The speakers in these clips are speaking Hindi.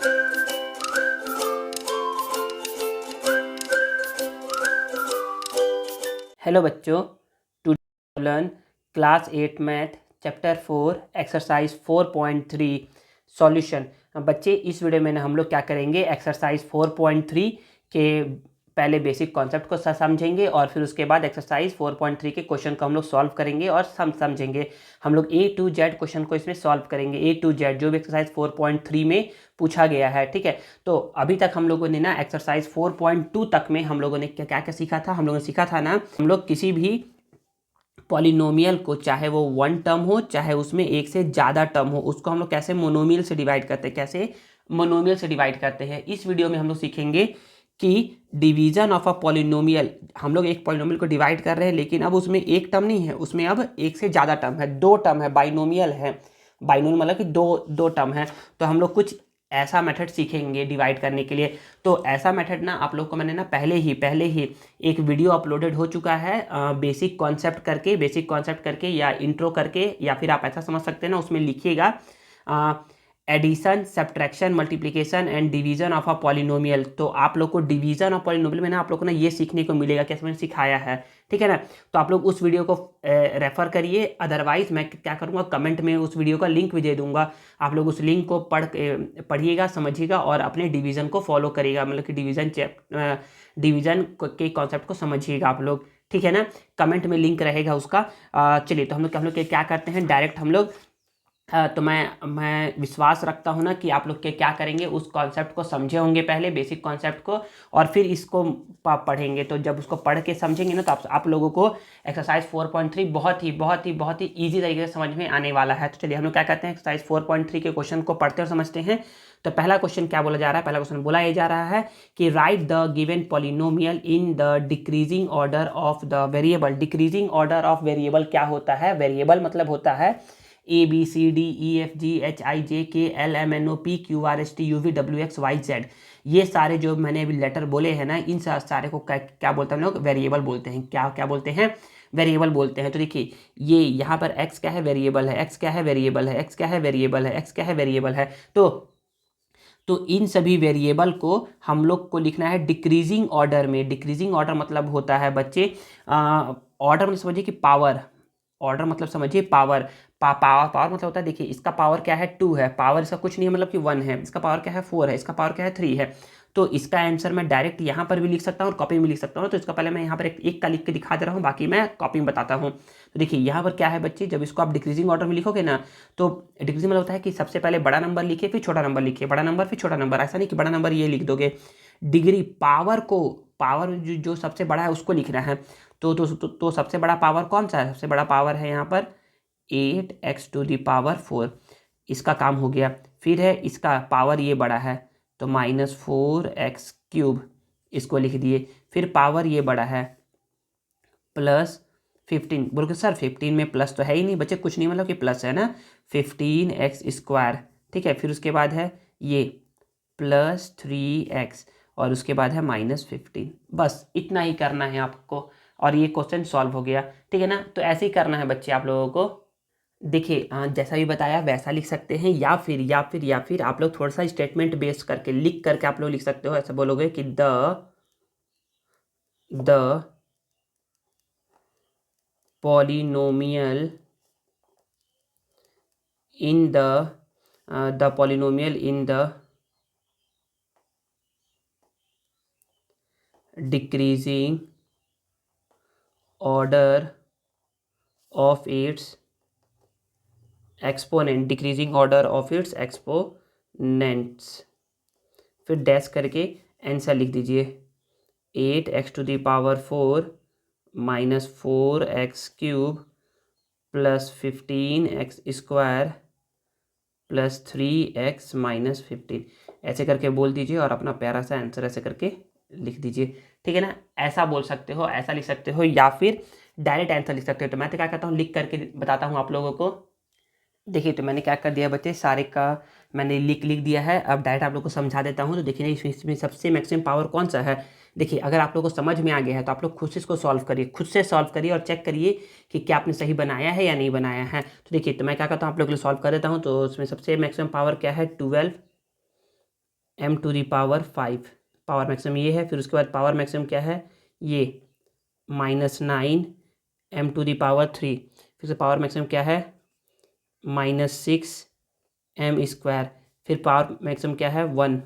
हेलो बच्चों, today learn class 8 math chapter 4 exercise 4.3 solution. बच्चे, इस वीडियो में ना हम लोग क्या करेंगे, एक्सरसाइज 4.3 के पहले बेसिक कॉन्सेप्ट को समझेंगे और फिर उसके बाद एक्सरसाइज 4.3 के क्वेश्चन को हम लोग सॉल्व करेंगे और समझेंगे। हम लोग A to Z क्वेश्चन को इसमें सॉल्व करेंगे, A to Z जो भी एक्सरसाइज 4.3 में पूछा गया है। ठीक है, तो अभी तक हम लोगों ने ना एक्सरसाइज 4.2 तक में हम लोगों ने क्या क्या सीखा था। हम लोगों ने सीखा था ना, हम लोग किसी भी पॉलिनोमियल को, चाहे वो वन टर्म हो चाहे उसमें एक से ज़्यादा टर्म हो, उसको हम लोग कैसे मोनोमियल से डिवाइड करते हैं, कैसे मोनोमियल से डिवाइड करते हैं। इस वीडियो में हम लोग सीखेंगे कि डिवीजन ऑफ अ पॉलिनोमियल, हम लोग एक पॉलिनोमियल को डिवाइड कर रहे हैं लेकिन अब उसमें एक टर्म नहीं है, उसमें अब एक से ज़्यादा टर्म है, दो टर्म है, बाइनोमियल है। बाइनोमियल मतलब कि दो टर्म है। तो हम लोग कुछ ऐसा मेथड सीखेंगे डिवाइड करने के लिए। तो ऐसा मेथड ना आप लोग को मैंने ना पहले ही एक वीडियो अपलोडेड हो चुका है, बेसिक कॉन्सेप्ट करके या इंट्रो करके, या फिर आप ऐसा समझ सकते हैं ना, उसमें लिखिएगा addition, subtraction, multiplication and division of a polynomial. तो आप लोग को डिवीजन ऑफ पॉलिनोमियल में ना आप लोग को ना ये सीखने को मिलेगा, कैसे मैंने सिखाया है। ठीक है ना, तो आप लोग उस वीडियो को रेफर करिए। अदरवाइज मैं क्या करूँगा, कमेंट में उस वीडियो का लिंक भी दे दूंगा। आप लोग उस लिंक को पढ़िएगा, समझिएगा और अपने डिवीजन को फॉलो करिएगा, मतलब कि डिवीजन के कॉन्सेप्ट को समझिएगा आप लोग। ठीक है ना, कमेंट में लिंक रहेगा उसका। चलिए, तो हम लोग क्या करते हैं, डायरेक्ट हम लोग तो मैं विश्वास रखता हूँ ना कि आप लोग के क्या करेंगे, उस कॉन्सेप्ट को समझे होंगे पहले, बेसिक कॉन्सेप्ट को, और फिर इसको पढ़ेंगे। तो जब उसको पढ़ के समझेंगे ना, तो आप लोगों को एक्सरसाइज 4.3 बहुत ही ईजी तरीके से समझ में आने वाला है। तो चलिए हम लोग क्या करते हैं, एक्सरसाइज 4.3 के क्वेश्चन को पढ़ते और समझते हैं। तो पहला क्वेश्चन क्या बोला जा रहा है, पहला क्वेश्चन बोला ये जा रहा है कि right the given polynomial in the decreasing order of the variable. Decreasing order of variable क्या होता है, वेरिएबल मतलब होता है ABCDEFGHIJKLMNOPQRSTUVWXYZ। ये सारे जो मैंने अभी लेटर बोले हैं ना, इन सारे को क्या बोलते हैं हम लोग, वेरिएबल बोलते हैं। क्या बोलते हैं, वेरिएबल बोलते हैं। तो देखिए, ये यहाँ पर x क्या है, वेरिएबल है, x क्या है, वेरिएबल है, x क्या है, वेरिएबल है, x क्या है, वेरिएबल है। तो इन सभी वेरिएबल को हम लोग को लिखना है डिक्रीजिंग ऑर्डर में। डिक्रीजिंग ऑर्डर मतलब होता है बच्चे, ऑर्डर मतलब समझिए कि पावर, ऑर्डर मतलब समझिए पावर। पावर मतलब होता है, देखिए इसका पावर क्या है, 2 है, पावर इसका कुछ नहीं है मतलब कि 1 है, इसका पावर क्या है, 4 है, इसका पावर क्या है, 3 है। तो इसका आंसर मैं डायरेक्ट यहाँ पर भी लिख सकता हूँ और कॉपी में लिख सकता हूँ। तो इसका पहले मैं यहाँ पर एक का लिख के दिखा दे रहा हूँ, बाकी मैं कॉपी में बताता हूँ। तो देखिए यहाँ पर क्या है बच्चे, जब इसको आप डिक्रीजिंग ऑर्डर में लिखोगे ना, तो डिक्रीजिंग मतलब होता है कि सबसे पहले बड़ा नंबर लिखिए फिर छोटा नंबर लिखिए, बड़ा नंबर फिर छोटा नंबर, ऐसा नहीं कि बड़ा नंबर ये लिख दोगे। डिग्री पावर को, पावर जो सबसे बड़ा है उसको लिखना है। तो सबसे बड़ा पावर कौन सा है, सबसे बड़ा पावर है यहाँ पर 8x⁴। इसका काम हो गया। फिर है इसका पावर ये बड़ा है, तो -4x³, इसको लिख दिए। फिर पावर ये बड़ा है +15। बोल के सर 15 में प्लस तो है ही नहीं बच्चे, कुछ नहीं मतलब कि प्लस है ना, 15x²। ठीक है, फिर उसके बाद है ये +3x और उसके बाद है -15। बस इतना ही करना है आपको और ये क्वेश्चन सॉल्व हो गया। ठीक है ना, तो ऐसे ही करना है बच्चे आप लोगों को। देखिए जैसा भी बताया वैसा लिख सकते हैं, या फिर आप लोग थोड़ा सा स्टेटमेंट बेस करके लिख करके आप लोग लिख सकते हो। ऐसा बोलोगे कि the polynomial in the polynomial in the decreasing order of its exponent, decreasing order of its exponents. फिर डैश करके आंसर लिख दीजिए, 8x⁴ -4x³ +15x² +3x -15। ऐसे करके बोल दीजिए और अपना प्यारा सा आंसर ऐसे करके लिख दीजिए। ठीक है ना, ऐसा बोल सकते हो, ऐसा लिख सकते हो, या फिर डायरेक्ट आंसर लिख सकते हो। तो मैं तो क्या करता हूँ, लिख करके बताता हूँ आप लोगों को। देखिए, तो मैंने क्या कर दिया बच्चे, सारे का मैंने लिख दिया है। अब डायरेक्ट आप लोग को समझा देता हूँ। तो देखिए इसमें सबसे मैक्सिमम पावर कौन सा है। देखिए अगर आप लोग को समझ में आ गया है तो आप लोग खुद से इसको सॉल्व करिए, खुद से सॉल्व करिए और चेक करिए कि क्या आपने सही बनाया है या नहीं बनाया है। तो देखिए, तो मैं क्या करता हूँ, आप लोग के लिए सॉल्व कर देता हूँ। तो उसमें सबसे मैक्सिमम पावर क्या है, 12 m to the power 5 power maximum ये है। फिर उसके बाद पावर मैक्सिमम क्या है, ये -9 m टू दी पावर 3। फिर से पावर मैक्सिमम क्या है, -6 m स्क्वायर। फिर पावर मैक्सिमम क्या है, 1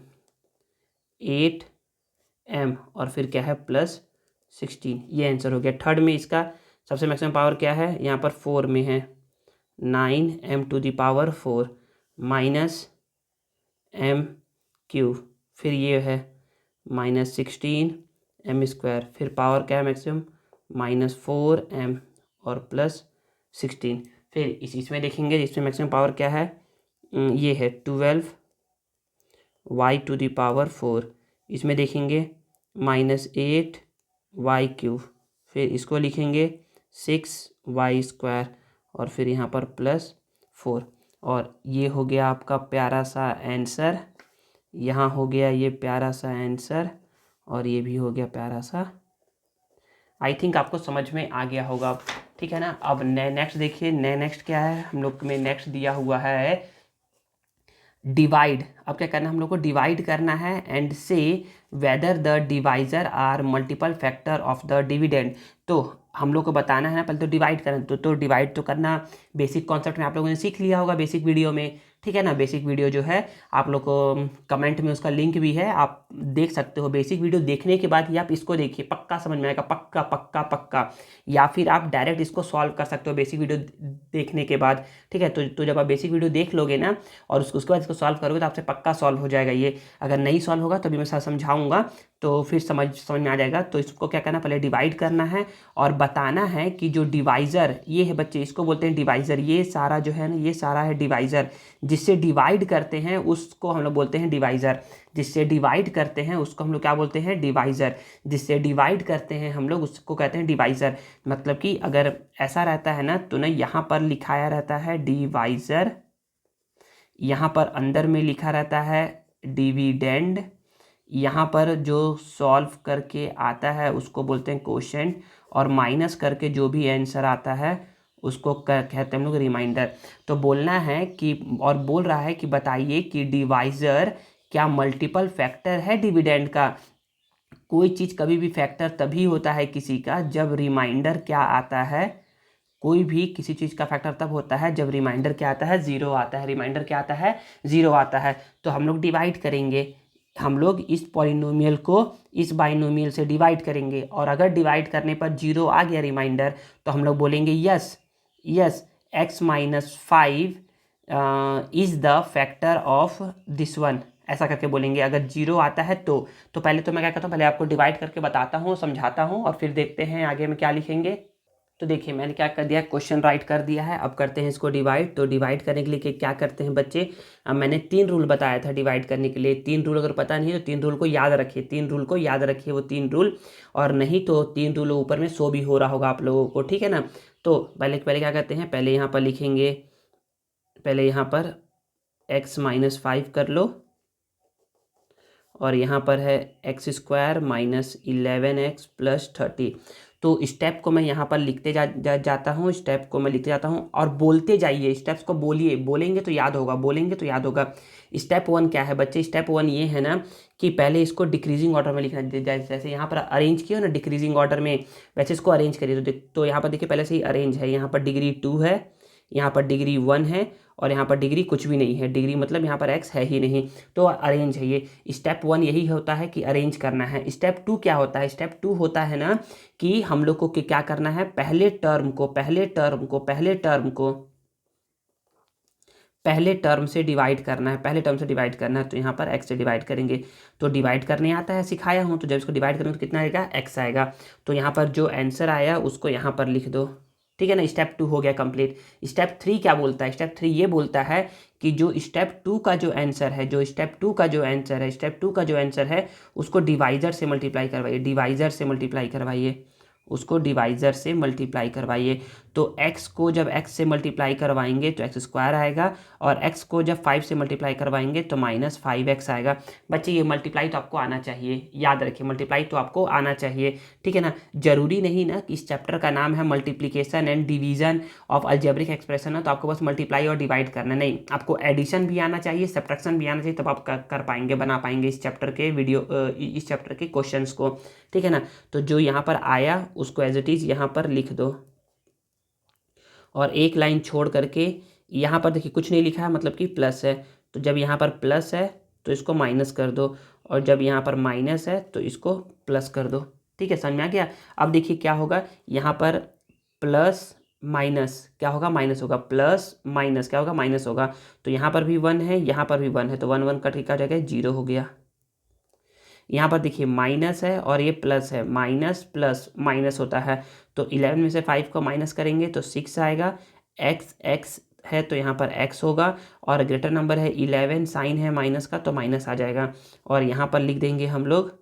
8 m और फिर क्या है +16। ये आंसर हो गया। थर्ड में इसका सबसे मैक्सिमम पावर क्या है, यहाँ पर 4 में है 9 m to the power 4 -m³। फिर ये है -16 m स्क्वायर। फिर पावर क्या है मैक्सिमम, -4 m और +16। फिर इसमें देखेंगे, इसमें मैक्सिमम पावर क्या है, ये है 12 y टू दी पावर 4। इसमें देखेंगे -8 y³। फिर इसको लिखेंगे 6y स्क्वायर और फिर यहाँ पर +4। और ये हो गया आपका प्यारा सा आंसर। यहाँ हो गया ये प्यारा सा आंसर और ये भी हो गया प्यारा सा। आई थिंक आपको समझ में आ गया होगा, ठीक है ना। अब नेक्स्ट देखिए, नेक्स्ट क्या है हम लोग में, नेक्स्ट दिया हुआ है डिवाइड। अब क्या करना है, हम लोग को डिवाइड करना है and say whether the divisor are multiple factor of the dividend. तो हम लोग को बताना है ना, पहले तो डिवाइड करना, तो डिवाइड तो करना बेसिक कॉन्सेप्ट में आप लोगों ने सीख लिया होगा बेसिक वीडियो में, ठीक है ना। बेसिक वीडियो जो है आप लोग को कमेंट में उसका लिंक भी है, आप देख सकते हो। बेसिक वीडियो देखने के बाद ही आप इसको देखिए, पक्का समझ में आएगा, पक्का पक्का पक्का। या फिर आप डायरेक्ट इसको सॉल्व कर सकते हो बेसिक वीडियो देखने के बाद, ठीक है। तो जब आप बेसिक वीडियो देख लोगे ना और उसके बाद इसको सॉल्व करोगे तो आपसे पक्का सॉल्व हो जाएगा ये। अगर नहीं सॉल्व होगा तो भी मैं समझाऊंगा तो फिर समझ में आ जाएगा। तो इसको क्या करना, पहले डिवाइड करना है और बताना है कि जो डिवाइज़र ये है बच्चे, इसको बोलते हैं डिवाइज़र। ये सारा जो है ना, ये सारा है डिवाइज़र। जिससे डिवाइड करते हैं उसको हम लोग बोलते हैं डिवाइज़र। जिससे डिवाइड करते हैं उसको हम लोग क्या बोलते हैं, डिवाइज़र। जिससे डिवाइड करते हैं हम लोग उसको कहते हैं डिवाइज़र। मतलब कि अगर ऐसा रहता है ना तो ना, यहाँ पर लिखाया रहता है डिवाइज़र, यहाँ पर अंदर में लिखा रहता है डिविडेंड, यहाँ पर जो सॉल्व करके आता है उसको बोलते हैं कोशेंट, और माइनस करके जो भी आंसर आता है उसको कहते हैं हम लोग रिमाइंडर। तो बोलना है कि, और बोल रहा है कि बताइए कि डिवाइज़र क्या मल्टीपल फैक्टर है डिविडेंड का। कोई चीज़ कभी भी फैक्टर तभी होता है किसी का जब रिमाइंडर क्या आता है। कोई भी किसी चीज़ का फैक्टर तब होता है जब रिमाइंडर क्या आता है, ज़ीरो आता है। रिमाइंडर क्या आता है, ज़ीरो आता है। तो हम लोग डिवाइड करेंगे, हम लोग इस पॉलिनोमियल को इस बाइनोमियल से डिवाइड करेंगे, और अगर डिवाइड करने पर जीरो आ गया रिमाइंडर तो हम लोग बोलेंगे yes yes x-5 is the factor of this one, ऐसा करके बोलेंगे अगर जीरो आता है तो। पहले तो मैं क्या करता हूँ, पहले आपको डिवाइड करके बताता हूँ, समझाता हूँ, और फिर देखते हैं आगे में क्या लिखेंगे। तो देखिए मैंने क्या कर दिया, क्वेश्चन राइट कर दिया है। अब करते हैं इसको डिवाइड। तो डिवाइड करने के लिए क्या करते हैं बच्चे, अब मैंने 3 रूल बताया था डिवाइड करने के लिए। 3 रूल अगर पता नहीं है तो 3 रूल को याद रखिए, 3 रूल को याद रखिए, वो 3 रूल। और नहीं तो 3 रूल ऊपर में शो भी हो रहा होगा आप लोगों को, ठीक है ना। तो पहले क्या करते हैं, पहले यहाँ पर लिखेंगे, पहले यहाँ पर x-5 कर लो, और यहाँ पर है x² -11x + 30। तो स्टेप को मैं यहाँ पर लिखते जाता हूँ, स्टेप को मैं लिखते जाता हूँ, और बोलते जाइए, स्टेप्स को बोलिए, बोलेंगे तो याद होगा, बोलेंगे तो याद होगा। स्टेप 1 क्या है बच्चे, स्टेप 1 ये है ना कि पहले इसको डिक्रीजिंग ऑर्डर में लिखना, जैसे यहाँ पर अरेंज किया ना डिक्रीजिंग ऑर्डर में, वैसे इसको अरेंज करिए। तो यहाँ पर देखिए पहले से ही अरेंज है, यहाँ पर डिग्री 2 है, यहाँ पर डिग्री 1 है, और यहाँ पर डिग्री कुछ भी नहीं है। डिग्री मतलब यहाँ पर x है ही नहीं, तो अरेंज है ये। स्टेप 1 यही होता है कि अरेंज करना है। स्टेप 2 क्या होता है, स्टेप 2 होता है ना कि हम लोग को क्या करना है, पहले टर्म से डिवाइड करना है, पहले टर्म से डिवाइड करना है। तो यहाँ पर x से डिवाइड करेंगे, तो डिवाइड करने आता है, सिखाया हूँ। तो जब इसको डिवाइड करेंगे तो कितना आएगा, x आएगा। तो यहाँ पर जो आंसर आया उसको यहाँ पर लिख दो, ठीक है ना। स्टेप 2 हो गया कंप्लीट। स्टेप 3 क्या बोलता है, स्टेप 3 ये बोलता है कि जो स्टेप 2 का जो आंसर है, स्टेप 2 का जो आंसर है उसको डिवाइजर से मल्टीप्लाई करवाइए, डिवाइजर से मल्टीप्लाई करवाइए। उसको डिवाइज़र से मल्टीप्लाई करवाइए। तो x को जब x से मल्टीप्लाई करवाएंगे तो x स्क्वायर आएगा, और x को जब 5 से मल्टीप्लाई करवाएंगे तो -5x आएगा। बच्चे ये मल्टीप्लाई तो आपको आना चाहिए, याद रखिए मल्टीप्लाई तो आपको आना चाहिए, ठीक है ना। जरूरी नहीं ना कि इस चैप्टर का नाम है multiplication and division of algebraic expression है तो आपको बस मल्टीप्लाई और डिवाइड करना, नहीं, आपको एडिशन भी आना चाहिए, सब्ट्रैक्शन भी आना चाहिए, तब आप कर पाएंगे, बना पाएंगे इस चैप्टर के इस चैप्टर के क्वेश्चंस को, ठीक है ना। तो जो यहाँ पर आया उसको एज इट इज़ यहाँ पर लिख दो, और एक लाइन छोड़ करके यहाँ पर देखिए कुछ नहीं लिखा है, मतलब कि प्लस है, तो जब यहाँ पर प्लस है तो इसको माइनस कर दो, और जब यहाँ पर माइनस है तो इसको प्लस कर दो, ठीक है, समझ में आ गया। अब देखिए क्या होगा, यहाँ पर प्लस माइनस क्या होगा, माइनस होगा, प्लस माइनस क्या होगा, माइनस होगा। तो यहाँ पर भी 1 है, यहाँ पर भी 1 है, तो 1 1 कट के क्या हो जाएगा, 0 हो गया। यहाँ पर देखिए माइनस है और ये प्लस है, माइनस प्लस माइनस होता है, तो 11 में से 5 को माइनस करेंगे तो 6 आएगा। x है तो यहाँ पर x होगा, और ग्रेटर नंबर है 11, साइन है माइनस का तो माइनस आ जाएगा, और यहाँ पर लिख देंगे हम लोग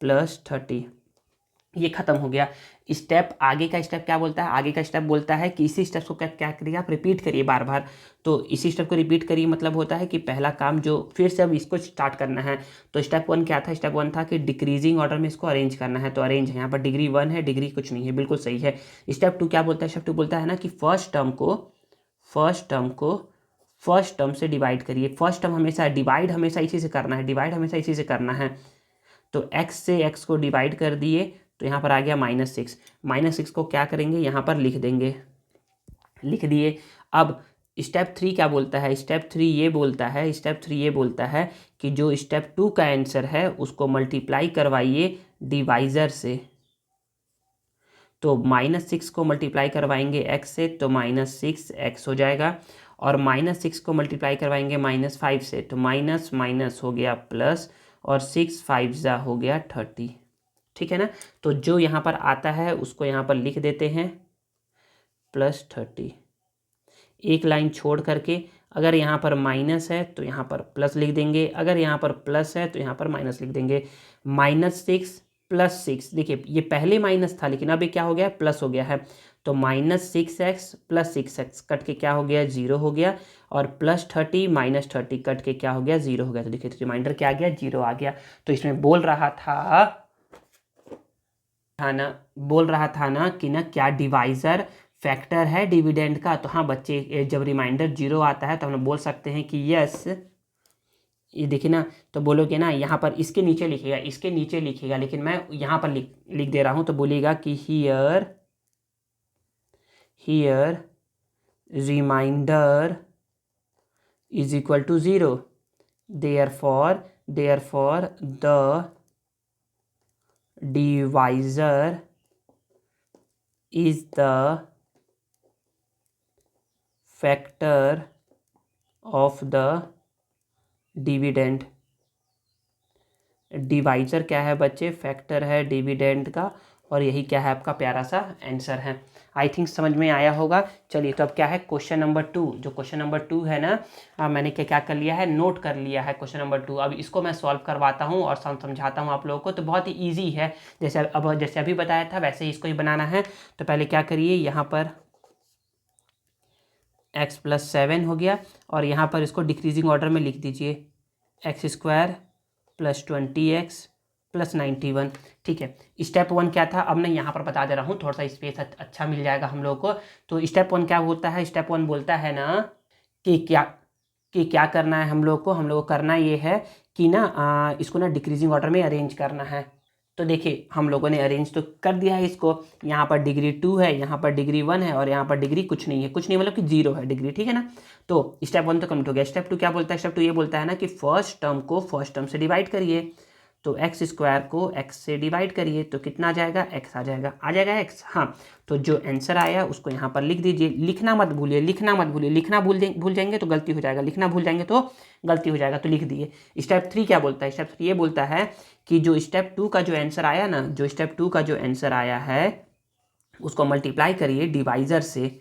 +30। ये खत्म हो गया। स्टेप आगे का स्टेप क्या बोलता है, आगे का स्टेप बोलता है कि इसी स्टेप को क्या करिए, आप रिपीट करिए बार बार। तो इसी स्टेप को रिपीट करिए मतलब होता है कि पहला काम जो फिर से अब इसको स्टार्ट करना है। तो स्टेप 1 क्या था, स्टेप 1 था कि डिक्रीजिंग ऑर्डर में इसको अरेंज करना है, तो अरेंज है, यहाँ पर डिग्री 1 है, डिग्री कुछ नहीं है, बिल्कुल सही है। स्टेप 2 क्या बोलता है, स्टेप 2 बोलता है ना कि फर्स्ट टर्म से डिवाइड करिए। फर्स्ट टर्म हमेशा डिवाइड हमेशा इसी से करना है, डिवाइड हमेशा इसी से करना है। तो x से x को डिवाइड कर दिए तो यहाँ पर आ गया -6। -6 को क्या करेंगे, यहाँ पर लिख देंगे, लिख दिए। अब स्टेप 3 क्या बोलता है, स्टेप 3 ये बोलता है कि जो स्टेप 2 का आंसर है उसको मल्टीप्लाई करवाइए डिवाइज़र से। तो -6 को मल्टीप्लाई करवाएंगे x से तो -6x हो जाएगा, और -6 को मल्टीप्लाई करवाएंगे -5 से तो माइनस माइनस हो गया प्लस, और 6 5 हो गया 30, ठीक है ना। तो जो यहाँ पर आता है उसको यहाँ पर लिख देते हैं +30, एक लाइन छोड़ करके। अगर यहाँ पर माइनस है तो यहाँ पर प्लस लिख देंगे, अगर यहाँ पर प्लस है तो यहाँ पर माइनस लिख देंगे। -6 + 6, देखिए ये पहले माइनस था लेकिन अब ये क्या हो गया, प्लस हो गया है, तो -6x + 6x कट के क्या हो गया, 0 हो गया, और +30 - 30 कट के क्या हो गया, 0 हो गया। तो देखिए रिमाइंडर क्या आ गया, 0 आ गया। तो इसमें बोल रहा था ना कि ना क्या डिवाइज़र फैक्टर है डिविडेंड का। तो हाँ बच्चे, जब रिमाइंडर 0 आता है तो हम बोल सकते हैं कि यस, ये देखिए ना, तो बोलोगे ना यहाँ पर इसके नीचे लिखेगा, लेकिन मैं यहाँ पर लिख दे रहा हूँ, तो बोलेगा कि here remainder is equal to 0, therefore the divisor is the factor of the dividend. Divisor क्या है बच्चे, फैक्टर है डिविडेंड का, और यही क्या है आपका प्यारा सा आंसर है। आई थिंक समझ में आया होगा। चलिए तो अब क्या है क्वेश्चन नंबर 2, जो क्वेश्चन नंबर 2 है ना, मैंने क्या कर लिया है, नोट कर लिया है क्वेश्चन नंबर 2। अब इसको मैं सॉल्व करवाता हूँ और समझाता हूँ आप लोगों को। तो बहुत ही ईजी है, जैसे अभी बताया था वैसे ही इसको ही बनाना है। तो पहले क्या करिए, यहाँ पर x + 7 हो गया, और यहाँ पर इसको डिक्रीजिंग ऑर्डर में लिख दीजिए, x² + 20x + 91, ठीक है। स्टेप 1 क्या था, अब मैं यहाँ पर बता दे रहा हूँ, थोड़ा सा स्पेस अच्छा मिल जाएगा हम लोग को। तो स्टेप 1 क्या होता है, स्टेप 1 बोलता है ना कि क्या करना है हम लोग को करना ये है कि ना इसको ना डिक्रीजिंग ऑर्डर में अरेंज करना है। तो देखिए हम लोगों ने अरेंज तो कर दिया है इसको, यहाँ पर डिग्री 2 है, यहाँ पर डिग्री 1 है, और यहाँ पर डिग्री कुछ नहीं है, मतलब कि 0 है डिग्री, ठीक है ना। तो स्टेप 1 तो कंप्लीट हो गया। स्टेप 2 क्या बोलता है, स्टेप 2 ये बोलता है ना कि फर्स्ट टर्म को फर्स्ट टर्म से डिवाइड करिए। तो x² को x से डिवाइड करिए तो कितना आ जाएगा, x आ जाएगा x। हाँ, तो जो आंसर आया उसको यहाँ पर लिख दीजिए, लिखना मत भूलिए, लिखना भूल जाएंगे तो गलती हो जाएगा, लिखना भूल जाएंगे तो गलती हो जाएगा, तो लिख दिए। स्टेप 3 क्या बोलता है, स्टेप 3 ये बोलता है कि जो स्टेप 2 का जो आंसर आया है उसको मल्टीप्लाई करिए डिवाइज़र से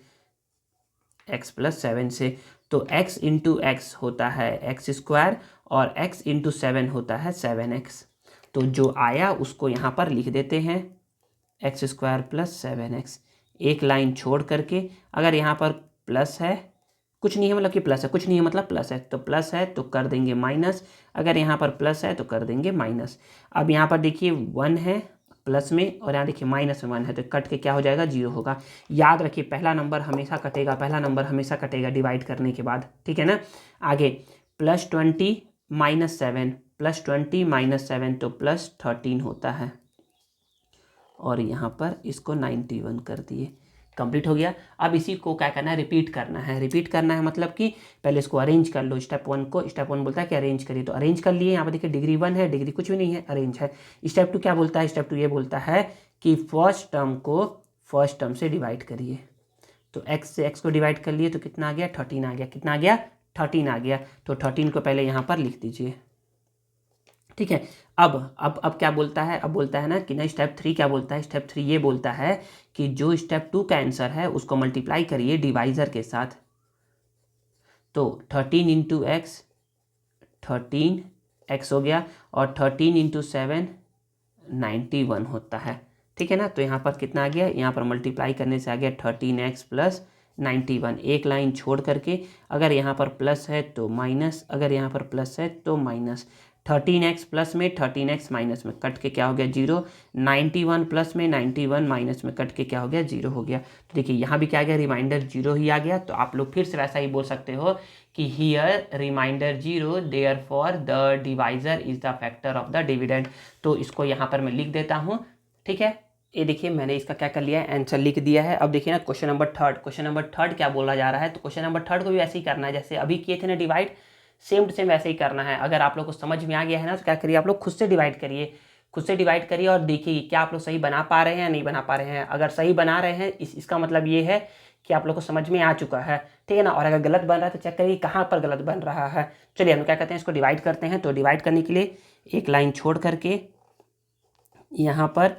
x + 7 से। तो x × x होता है x² और x × 7 होता है 7x। तो जो आया उसको यहाँ पर लिख देते हैं एक्स स्क्वायर प्लस 7x। एक लाइन छोड़ करके अगर यहाँ पर प्लस है, कुछ नहीं है मतलब कि प्लस है, कुछ नहीं है मतलब प्लस है, तो प्लस है तो कर देंगे माइनस, अगर यहाँ पर प्लस है तो कर देंगे माइनस। अब यहाँ पर देखिए 1 है प्लस में और यहाँ देखिए माइनस में 1 है, तो कट के क्या हो जाएगा, 0 होगा। याद रखिए पहला नंबर हमेशा कटेगा, पहला नंबर हमेशा कटेगा डिवाइड करने के बाद, ठीक है ना। आगे +20 -7, +20 -7 तो +13 होता है, और यहाँ पर इसको 91 कर दिए, कंप्लीट हो गया। अब इसी को क्या करना है, रिपीट करना है। रिपीट करना है मतलब कि पहले इसको अरेंज कर लो, स्टेप 1 को। स्टेप 1 बोलता है कि अरेंज करिए, तो अरेंज कर लिए। यहाँ पर देखिए डिग्री 1 है, डिग्री कुछ भी नहीं है, अरेंज है। स्टेप 2 क्या बोलता है, स्टेप 2 ये बोलता है कि फर्स्ट टर्म को फर्स्ट टर्म से डिवाइड करिए। तो एक्स से एक्स को डिवाइड कर लिए तो कितना आ गया, 13 आ गया। कितना आ गया, 13 आ गया। तो 13 को पहले यहाँ पर लिख दीजिए, ठीक है। अब क्या बोलता है, अब बोलता है ना कि ना स्टेप 3 क्या बोलता है, स्टेप 3 ये बोलता है कि जो स्टेप 2 का आंसर है उसको मल्टीप्लाई करिए डिवाइजर के साथ। तो 13 इंटू एक्स 13x हो गया, और 13 इंटू 7 91 होता है, ठीक है ना। तो यहाँ पर कितना आ गया, यहाँ पर मल्टीप्लाई करने से आ गया 13x प्लस 91। एक लाइन छोड़ करके अगर यहाँ पर प्लस है तो माइनस, अगर यहाँ पर प्लस है तो माइनस। 13x प्लस में 13x माइनस में कट के क्या हो गया, 0। 91 प्लस में 91 माइनस में कट के क्या हो गया, 0 हो गया। तो देखिए यहाँ भी क्या आ गया, रिमाइंडर 0 ही आ गया। तो आप लोग फिर से वैसा ही बोल सकते हो कि here remainder 0, therefore the divisor is the factor of the dividend. तो इसको यहाँ पर मैं लिख देता हूँ, ठीक है। ये देखिए मैंने इसका क्या कर लिया है, आंसर लिख दिया है। अब देखिए ना क्वेश्चन नंबर 3, क्वेश्चन नंबर 3 क्या बोला जा रहा है। तो क्वेश्चन नंबर 3 को भी वैसे ही करना है जैसे अभी किए थे ना डिवाइड, सेम टू सेम वैसे ही करना है। अगर आप लोग को समझ में आ गया है ना तो क्या करिए, आप लोग खुद से डिवाइड करिए, खुद से डिवाइड करिए और देखिए क्या आप लोग सही बना पा रहे हैं या नहीं बना पा रहे हैं। अगर सही बना रहे हैं इसका मतलब ये है कि आप लोग को समझ में आ चुका है, ठीक है ना। और अगर गलत बन रहा है तो चेक करिए कहाँ पर गलत बन रहा है। चलिए हम क्या करते हैं, इसको डिवाइड करते हैं। तो डिवाइड करने के लिए एक लाइन छोड़ करके यहाँ पर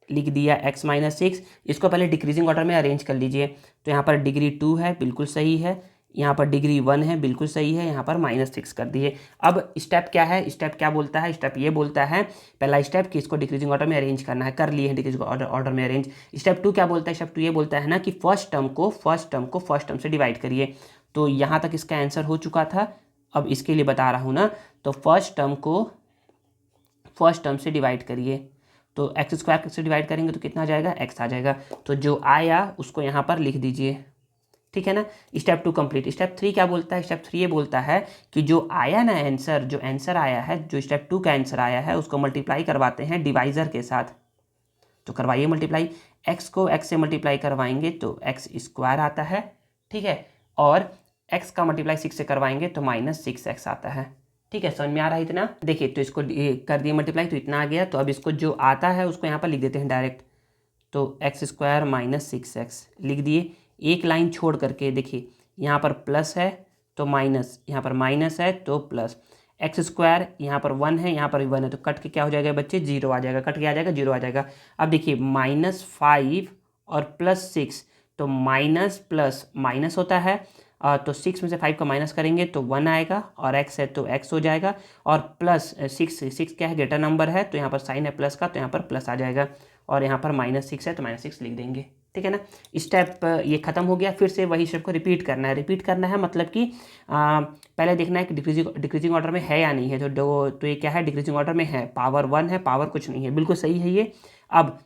लिख दिया x-6। इसको पहले डिक्रीजिंग ऑर्डर में अरेंज कर लीजिए। तो यहाँ पर डिग्री 2 है, बिल्कुल सही है। यहाँ पर डिग्री 1 है, बिल्कुल सही है। यहाँ पर -6 कर दिए। अब स्टेप क्या है, स्टेप क्या बोलता है, स्टेप ये बोलता है पहला स्टेप कि इसको डिक्रीजिंग ऑर्डर में अरेंज करना है, कर लिए हैं डिक्रीजिंग ऑर्डर में अरेंज। स्टेप 2 क्या बोलता है, स्टेप 2 ये बोलता है ना कि फर्स्ट टर्म को फर्स्ट टर्म से डिवाइड करिए। तो यहाँ तक इसका आंसर हो चुका था, अब इसके लिए बता रहा हूँ ना। तो फर्स्ट टर्म को फर्स्ट टर्म से डिवाइड करिए। तो एक्स स्क्वायर से डिवाइड करेंगे तो कितना आ जाएगा, x आ जाएगा। तो जो आया उसको यहाँ पर लिख दीजिए, ठीक है ना। Step 2 complete. स्टेप 3 क्या बोलता है, स्टेप 3 ये बोलता है कि जो आया ना आंसर, जो आंसर आया है, जो स्टेप 2 का आंसर आया है उसको मल्टीप्लाई करवाते हैं डिवाइजर के साथ। तो करवाइए मल्टीप्लाई, x को x से मल्टीप्लाई करवाएंगे तो x स्क्वायर आता है, ठीक है। और x का मल्टीप्लाई 6 से करवाएंगे तो -6x आता है, ठीक है। समझ में आ रहा है इतना। देखिए तो इसको कर दिए मल्टीप्लाई तो इतना आ गया। तो अब इसको जो आता है उसको यहाँ पर लिख देते हैं डायरेक्ट। तो x² -6x लिख दिए। एक लाइन छोड़ करके देखिए यहाँ पर प्लस है तो माइनस, यहाँ पर माइनस है तो प्लस। x², यहाँ पर 1 है, यहाँ पर भी 1 है, तो कट के क्या हो जाएगा बच्चे, 0 आ जाएगा। कट के आ जाएगा, 0 आ जाएगा। अब देखिए -5 और +6, तो माइनस प्लस माइनस होता है। तो 6 में से 5 का माइनस करेंगे तो 1 आएगा, और x है तो x हो जाएगा। और प्लस 6 क्या है, ग्रेटर नंबर है, तो यहाँ पर साइन है प्लस का, तो यहाँ पर प्लस आ जाएगा। और यहाँ पर -6 है तो -6 लिख देंगे, ठीक है ना। स्टेप ये खत्म हो गया। फिर से वही स्टेप को रिपीट करना है। रिपीट करना है मतलब कि पहले देखना है कि डिक्रीजिंग ऑर्डर में है या नहीं है। तो ये क्या है, डिक्रीजिंग ऑर्डर में है, पावर 1 है, पावर कुछ नहीं है, बिल्कुल सही है ये। अब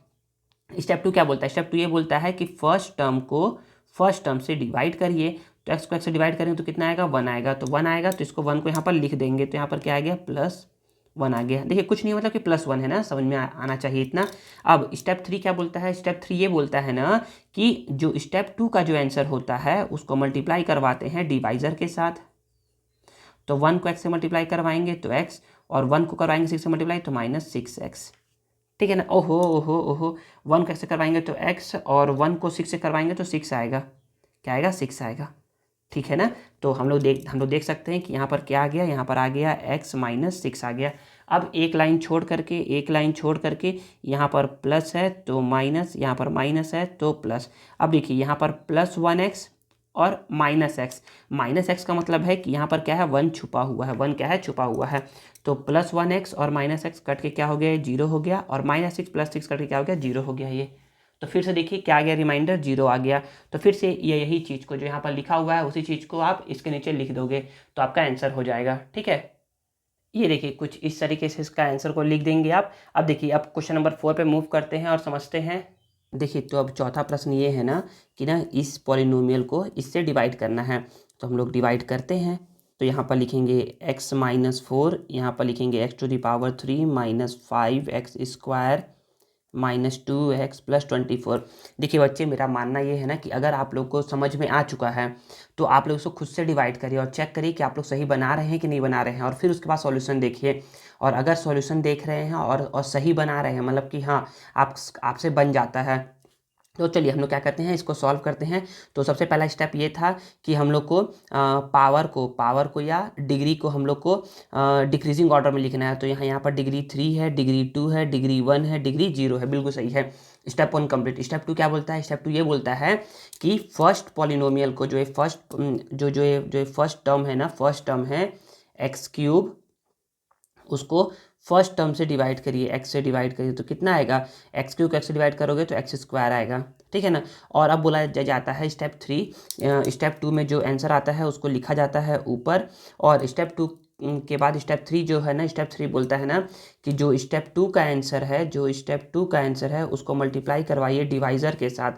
स्टेप 2 क्या बोलता है, स्टेप 2 ये बोलता है कि फर्स्ट टर्म को फर्स्ट टर्म से डिवाइड करिए। तो x को x से डिवाइड करेंगे तो कितना आएगा, 1 आएगा। तो 1 आएगा तो इसको 1 को यहाँ पर लिख देंगे। तो यहाँ पर क्या आ गया, +1 आ गया। देखिए कुछ नहीं मतलब कि +1 है ना, समझ में आना चाहिए इतना। अब स्टेप 3 क्या बोलता है, स्टेप 3 ये बोलता है ना कि जो स्टेप 2 का जो आंसर होता है उसको मल्टीप्लाई करवाते हैं डिवाइजर के साथ। तो 1 को x से मल्टीप्लाई करवाएंगे तो x, और 1 को करवाएंगे 6 से मल्टीप्लाई तो -6x, ठीक है ना। ओहो ओहो ओहो, 1 को x से करवाएंगे तो x, और 1 को 6 से करवाएंगे तो 6 आएगा। क्या आएगा, 6 आएगा, ठीक है ना। तो हम लोग देख सकते हैं कि यहाँ पर क्या आ गया, यहाँ पर आ गया x -6 आ गया। अब एक लाइन छोड़ करके यहाँ पर प्लस है तो माइनस, यहाँ पर माइनस है तो प्लस। अब देखिए यहाँ पर +1x और -x का मतलब है कि यहाँ पर क्या है, 1 छुपा हुआ है, 1 क्या है, छुपा हुआ है। तो +1x और -x कट के क्या हो गया, 0 हो गया, और -6 + 6 कट के क्या हो गया, 0 हो गया ये। तो फिर से देखिए क्या आ गया, रिमाइंडर 0 आ गया। तो फिर से यही चीज़ को जो यहाँ पर लिखा हुआ है उसी चीज़ को आप इसके नीचे लिख दोगे तो आपका आंसर हो जाएगा। ठीक है, ये देखिए कुछ इस तरीके से इसका आंसर को लिख देंगे आप। अब देखिए अब क्वेश्चन नंबर 4 पे मूव करते हैं और समझते हैं। देखिए तो अब चौथा प्रश्न ये है ना कि ना इस पॉलिनोमियल को इससे डिवाइड करना है। तो हम लोग डिवाइड करते हैं। तो यहाँ पर लिखेंगे x-4, यहाँ पर लिखेंगे x⁻³ -5x² -2x + 24। देखिए बच्चे, मेरा मानना ये है ना कि अगर आप लोग को समझ में आ चुका है तो आप लोग उसको खुद से डिवाइड करिए और चेक करिए कि आप लोग सही बना रहे हैं कि नहीं बना रहे हैं, और फिर उसके बाद सॉल्यूशन देखिए। और अगर सॉल्यूशन देख रहे हैं और सही बना रहे हैं, मतलब कि हाँ आपसे बन जाता है, तो चलिए हम लोग क्या करते हैं, इसको सॉल्व करते हैं। तो सबसे पहला स्टेप ये था कि हम लोग को पावर को या डिग्री को हम लोग को डिक्रीजिंग ऑर्डर में लिखना है। तो यहाँ पर डिग्री 3 है, डिग्री 2 है, डिग्री 1 है, डिग्री 0 है, बिल्कुल सही है। Step 1 complete. स्टेप 2 क्या बोलता है, स्टेप 2 ये बोलता है कि फर्स्ट पॉलिनोमियल को जो है फर्स्ट टर्म है ना, फर्स्ट टर्म है x³ उसको फर्स्ट टर्म से डिवाइड करिए, x से डिवाइड करिए तो कितना आएगा, x³ को x से डिवाइड करोगे तो x² आएगा। ठीक है ना। और अब बोला जाता है स्टेप 3, स्टेप 2 में जो आंसर आता है उसको लिखा जाता है ऊपर, और स्टेप 2 के बाद स्टेप 3 जो है ना, स्टेप 3 बोलता है ना कि जो स्टेप 2 का आंसर है उसको मल्टीप्लाई करवाइए डिवाइज़र के साथ।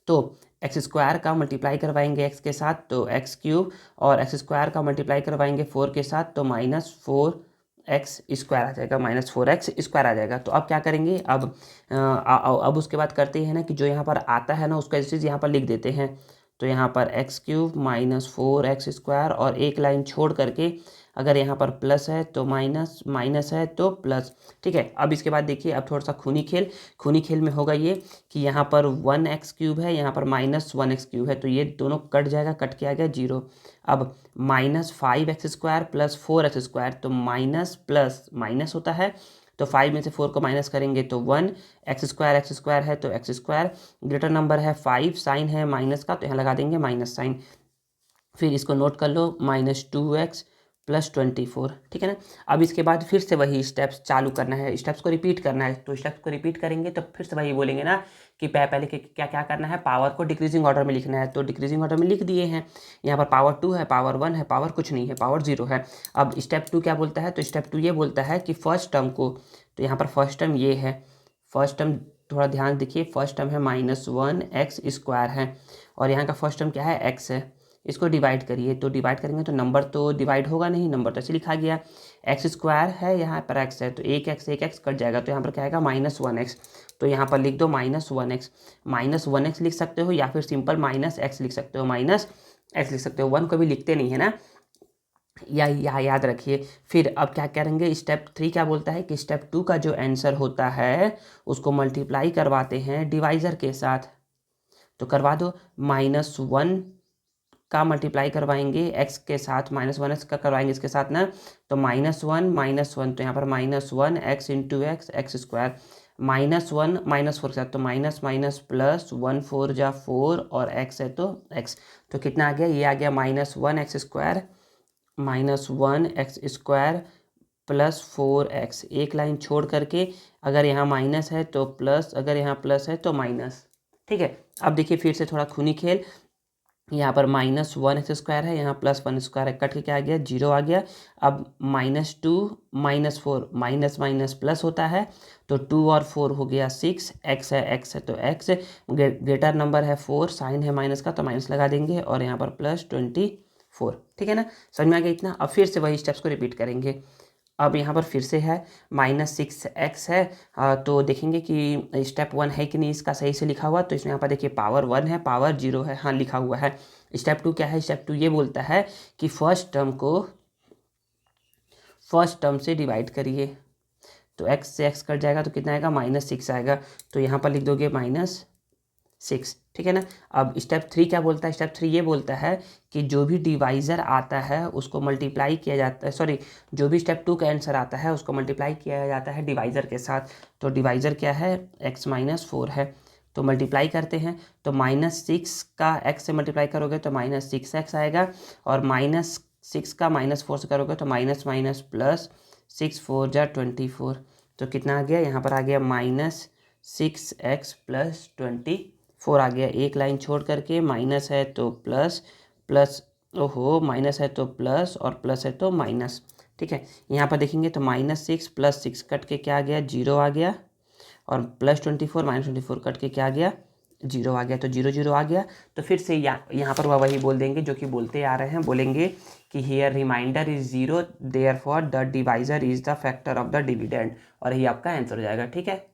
तो x² का मल्टीप्लाई करवाएंगे x के साथ तो x³, और x² का मल्टीप्लाई करवाएंगे 4 के साथ तो -4x² आ जाएगा, -4x² आ जाएगा। तो अब क्या करेंगे, अब उसके बाद करते हैं ना कि जो यहाँ पर आता है ना उसका इस चीज़ यहाँ पर लिख देते हैं। तो यहाँ पर x³ -4x² और एक लाइन छोड़ करके अगर यहाँ पर प्लस है तो माइनस, माइनस है तो प्लस। ठीक है, अब इसके बाद देखिए अब थोड़ा सा खूनी खेल में होगा ये कि यहाँ पर 1x³ है, यहाँ पर -1x³ है, तो ये दोनों कट जाएगा, कट के आ गया 0। अब -5x² + 4x², तो माइनस प्लस माइनस होता है, तो 5 में से 4 को माइनस करेंगे तो 1, x² है तो x², ग्रेटर नंबर है 5, साइन है माइनस का तो यहाँ लगा देंगे माइनस साइन। फिर इसको नोट कर लो, -2x + 24। ठीक है ना। अब इसके बाद फिर से वही स्टेप्स चालू करना है, स्टेप्स को रिपीट करना है। तो स्टेप्स को रिपीट करेंगे तो फिर से वही बोलेंगे ना कि पहले क्या क्या करना है, पावर को डिक्रीजिंग ऑर्डर में लिखना है। तो डिक्रीजिंग ऑर्डर में लिख दिए हैं। यहाँ पर पावर 2 है, पावर 1 है, पावर कुछ नहीं है, पावर 0 है। अब स्टेप 2 क्या बोलता है, तो स्टेप 2 ये बोलता है कि फर्स्ट टर्म को, तो यहाँ पर फर्स्ट टर्म ये है, फर्स्ट टर्म थोड़ा ध्यान देखिए, फर्स्ट टर्म है -1x² है, और यहाँ का फर्स्ट टर्म क्या है, x है। इसको डिवाइड करिए, तो डिवाइड करेंगे तो नंबर तो डिवाइड होगा नहीं, नंबर तो ऐसे लिखा गया, x² है, यहाँ पर x है तो एक x कट जाएगा, तो यहाँ पर क्या आएगा -1x। तो यहाँ पर लिख दो -1x लिख सकते हो, या फिर सिंपल -x लिख सकते हो, -x लिख सकते हो, 1 को भी लिखते नहीं है ना, या याद रखिए। फिर अब क्या करेंगे, स्टेप 3 क्या बोलता है कि स्टेप 2 का जो आंसर होता है उसको मल्टीप्लाई करवाते हैं डिवाइज़र के साथ। तो करवा दो, -1 का मल्टीप्लाई करवाएंगे x के साथ, -1x का करवाएंगे इसके साथ ना, तो -1 तो यहाँ पर -1x × x x², -1 -4 के साथ तो माइनस माइनस प्लस, 1 4 जा 4 और x है तो x। तो कितना आ गया, ये आ गया -1x² + 4x। एक लाइन छोड़ करके अगर यहाँ माइनस है तो प्लस, अगर यहाँ प्लस है तो माइनस। ठीक है, अब देखिए फिर से थोड़ा खूनी खेल, यहाँ पर -1x² है, यहाँ +1² है, कट के क्या आ गया, 0 आ गया। अब -2 -4, माइनस माइनस प्लस होता है, तो 2 और 4 हो गया 6, x है तो x, ग्रेटर नंबर है 4, साइन है माइनस का तो माइनस लगा देंगे, और यहाँ पर +24। ठीक है ना, समझ में आ गया इतना। अब फिर से वही स्टेप्स को रिपीट करेंगे। अब यहाँ पर फिर से है -6x है, तो देखेंगे कि स्टेप 1 है कि नहीं इसका सही से लिखा हुआ। तो इसमें यहाँ पर देखिए पावर 1 है, पावर 0 है, हाँ लिखा हुआ है। स्टेप 2 क्या है, स्टेप 2 ये बोलता है कि फर्स्ट टर्म को फर्स्ट टर्म से डिवाइड करिए, तो x से x कट जाएगा तो कितना आएगा, -6 आएगा, तो यहाँ पर लिख दोगे -6। ठीक है ना। अब स्टेप 3 क्या बोलता है, स्टेप 3 ये बोलता है कि जो भी डिवाइज़र आता है उसको मल्टीप्लाई किया जाता है, सॉरी, जो भी स्टेप 2 का आंसर आता है उसको मल्टीप्लाई किया जाता है डिवाइज़र के साथ। तो डिवाइज़र क्या है, x - 4 है, तो मल्टीप्लाई करते हैं, तो -6 का x से मल्टीप्लाई करोगे तो -6x आएगा, और -6 का -4 से करोगे तो माइनस माइनस प्लस, 6 4 जा 24, तो कितना आ गया यहाँ पर आ गया -6x प्लस 24 आ गया। एक लाइन छोड़ करके माइनस है तो प्लस, प्लस ओहो माइनस है तो प्लस, और प्लस है तो माइनस। ठीक है, यहाँ पर देखेंगे तो -6 + 6 कट के क्या आ गया 0 आ गया, और +24 -24 कट के क्या आ गया 0 आ गया, तो 0 0 आ गया। तो फिर से यहाँ पर वही बोल देंगे जो कि बोलते आ रहे हैं, बोलेंगे कि here remainder is 0 therefore the divisor is the factor of the dividend, और यही आपका आंसर हो जाएगा। ठीक है,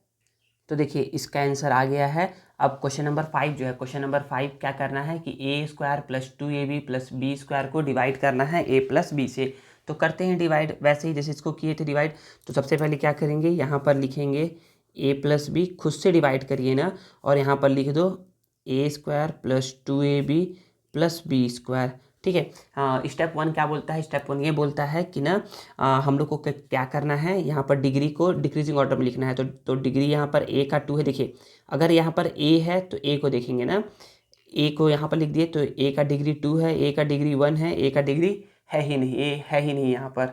तो देखिए इसका आंसर आ गया है। अब क्वेश्चन नंबर 5 जो है, क्वेश्चन नंबर 5 क्या करना है कि a² + 2ab + b² को डिवाइड करना है a + b से। तो करते हैं डिवाइड, वैसे ही जैसे इसको किए थे डिवाइड। तो सबसे पहले क्या करेंगे, यहाँ पर लिखेंगे a + b, खुद से डिवाइड करिए ना, और यहाँ पर लिख दो a² + 2ab + b²। ठीक है, हाँ स्टेप 1 क्या बोलता है, स्टेप 1 ये बोलता है कि ना हम लोग को क्या करना है, यहाँ पर डिग्री को डिक्रीजिंग ऑर्डर में लिखना है। तो डिग्री यहाँ पर a का 2 है। देखिए अगर यहाँ पर a है तो a को देखेंगे ना, a को यहाँ पर लिख दिए तो a का डिग्री 2 है, a का डिग्री 1 है, a का डिग्री है ही नहीं, a है ही नहीं यहाँ पर।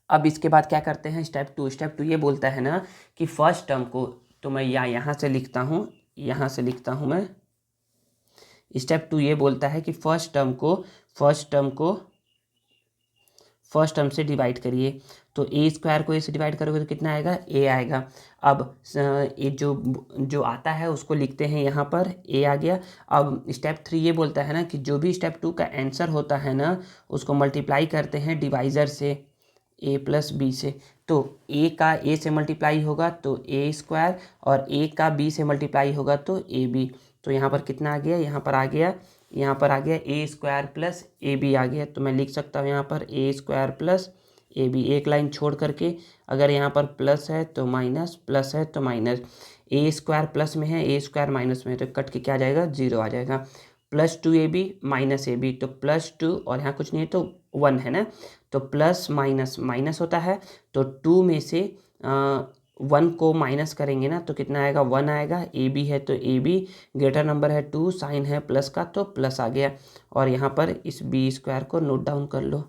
अब इसके बाद क्या करते हैं, स्टेप 2। स्टेप 2 ये बोलता है ना कि फर्स्ट टर्म को, तो मैं यहाँ से लिखता हूँ, यहाँ से लिखता हूँ मैं। स्टेप 2 ये बोलता है कि फर्स्ट टर्म से डिवाइड करिए। तो a² को a से डिवाइड करोगे तो कितना आएगा, a आएगा। अब ये जो आता है उसको लिखते हैं, यहाँ पर a आ गया। अब स्टेप 3 ये बोलता है ना कि जो भी स्टेप 2 का आंसर होता है ना उसको मल्टीप्लाई करते हैं डिवाइज़र से a + b से। तो a का a से मल्टीप्लाई होगा तो a², और a का b से मल्टीप्लाई होगा तो ab। तो यहाँ पर कितना आ गया, यहाँ पर आ गया a² + ab आ गया। तो मैं लिख सकता हूँ यहाँ पर a² + ab, एक लाइन छोड़ करके, अगर यहाँ पर प्लस है तो माइनस, प्लस है तो माइनस, a² प्लस में है, a² माइनस में है, तो कट के क्या आ जाएगा 0 आ जाएगा। +2ab - ab, तो +2 और यहाँ कुछ नहीं है तो 1 है ना, तो प्लस माइनस माइनस होता है, तो 2 में से 1 को माइनस करेंगे ना तो कितना आएगा 1 आएगा। ए बी है तो ए बी, ग्रेटर नंबर है 2, साइन है प्लस का तो प्लस आ गया, और यहाँ पर इस b² को नोट डाउन कर लो।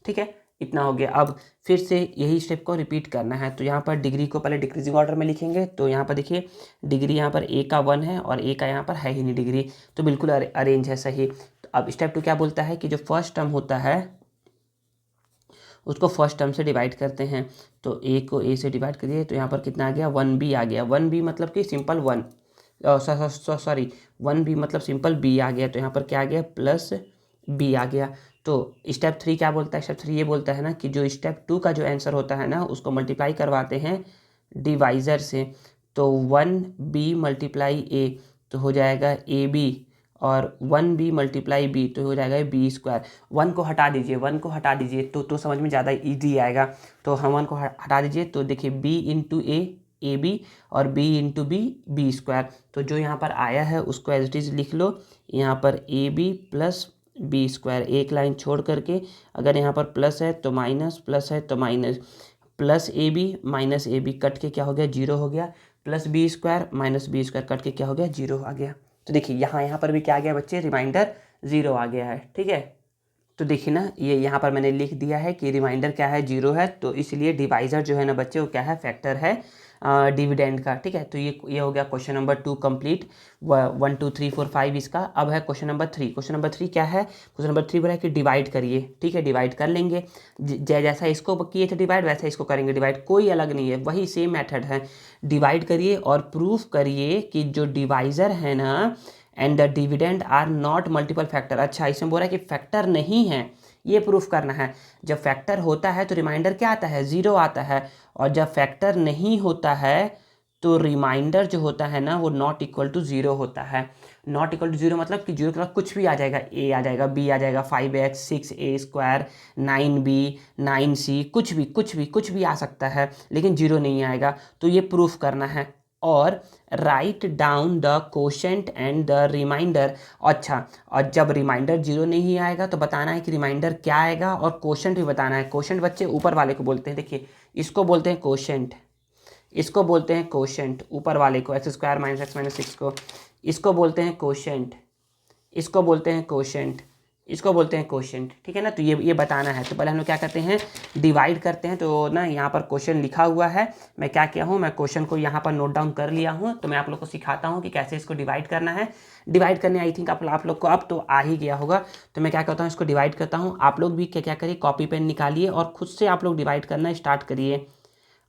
ठीक है, इतना हो गया। अब फिर से यही स्टेप को रिपीट करना है। तो यहाँ पर डिग्री को पहले डिक्रीजिंग ऑर्डर में लिखेंगे। तो यहाँ पर देखिए डिग्री यहाँ पर a का 1 है और a का यहाँ पर है ही नहीं डिग्री, तो बिल्कुल अरेंज है सही। तो अब स्टेप 2 क्या बोलता है कि जो फर्स्ट टर्म होता है उसको फर्स्ट टर्म से डिवाइड करते हैं। तो a को a से डिवाइड करिए तो यहाँ पर कितना आ गया 1b आ गया। 1b मतलब कि सिंपल 1, सॉरी 1b मतलब सिंपल b आ गया। तो यहाँ पर क्या आ गया +b आ गया। तो स्टेप 3 क्या बोलता है, स्टेप 3 ये बोलता है ना कि जो स्टेप 2 का जो आंसर होता है ना उसको मल्टीप्लाई करवाते हैं डिवाइज़र से। तो 1b × a तो हो जाएगा ab, और 1b × b तो हो जाएगा b²। 1 को हटा दीजिए, 1 को हटा दीजिए तो समझ में ज़्यादा ईजी आएगा। तो हम 1 को हटा दीजिए तो देखिए b × a ab और b × b b²। तो जो यहाँ पर आया है उसको एज इट इज़ लिख लो, यहाँ पर ab + b², एक लाइन छोड़ करके, अगर यहाँ पर प्लस है तो माइनस, प्लस है तो माइनस, +ab - ab कट के क्या हो गया 0 हो गया, +b² - b² कट के क्या हो गया 0 आ गया। तो देखिए यहाँ पर भी क्या आ गया बच्चे, रिमाइंडर 0 आ गया है। ठीक है, तो देखिए ना ये यहाँ पर मैंने लिख दिया है कि रिमाइंडर क्या है 0 है, तो इसलिए डिवाइज़र जो है ना बच्चे वो क्या है फैक्टर है डिविडेंड का। ठीक है, तो ये हो गया क्वेश्चन नंबर 2 कंप्लीट। 1 2 3 4 5 इसका। अब है क्वेश्चन नंबर 3। क्वेश्चन नंबर 3 क्या है, क्वेश्चन नंबर 3 बोला है कि डिवाइड करिए। ठीक है, डिवाइड कर लेंगे, जैसा इसको किए थे डिवाइड वैसा इसको करेंगे डिवाइड, कोई अलग नहीं है, वही सेम मेथड है। डिवाइड करिए और प्रूफ करिए कि जो डिवाइज़र है ना and the dividend are not multiple factor. अच्छा, इसमें बोल रहा है कि फैक्टर नहीं है, ये प्रूफ करना है। जब फैक्टर होता है तो रिमाइंडर क्या आता है 0 आता है, और जब फैक्टर नहीं होता है तो रिमाइंडर जो होता है ना वो नॉट इक्वल टू 0 होता है। नॉट इक्वल टू 0 मतलब कि 0 के बाद कुछ भी आ जाएगा, a आ जाएगा, b आ जाएगा, 5x 6a², 9b 9c, कुछ भी आ सकता है, लेकिन 0 नहीं आएगा। तो ये प्रूफ करना है। और write down the quotient and the remainder. अच्छा, और जब रिमाइंडर 0 नहीं आएगा तो बताना है कि रिमाइंडर क्या आएगा, और कोशेंट भी बताना है। कोशेंट बच्चे ऊपर वाले को बोलते हैं, देखिए इसको बोलते हैं कोशेंट, इसको बोलते हैं कोशेंट, ऊपर वाले को x square minus x minus six को, इसको बोलते हैं कोशेंट, इसको बोलते हैं कोशेंट, इसको बोलते हैं कोशेंट। ठीक है ना, तो ये बताना है। तो पहले हम लोग क्या करते हैं, डिवाइड करते हैं। तो ना यहाँ पर क्वेश्चन लिखा हुआ है, मैं क्या किया हूँ, मैं क्वेश्चन को यहाँ पर नोट डाउन कर लिया हूँ। तो मैं आप लोग को सिखाता हूँ कि कैसे इसको डिवाइड करना है। डिवाइड करने आई थिंक आप लोग को अब तो आ ही गया होगा। तो मैं क्या करता हूँ, इसको डिवाइड करता हूँ। आप लोग भी क्या क्या करिए, कॉपी पेन निकालिए और खुद से आप लोग डिवाइड करना स्टार्ट करिए।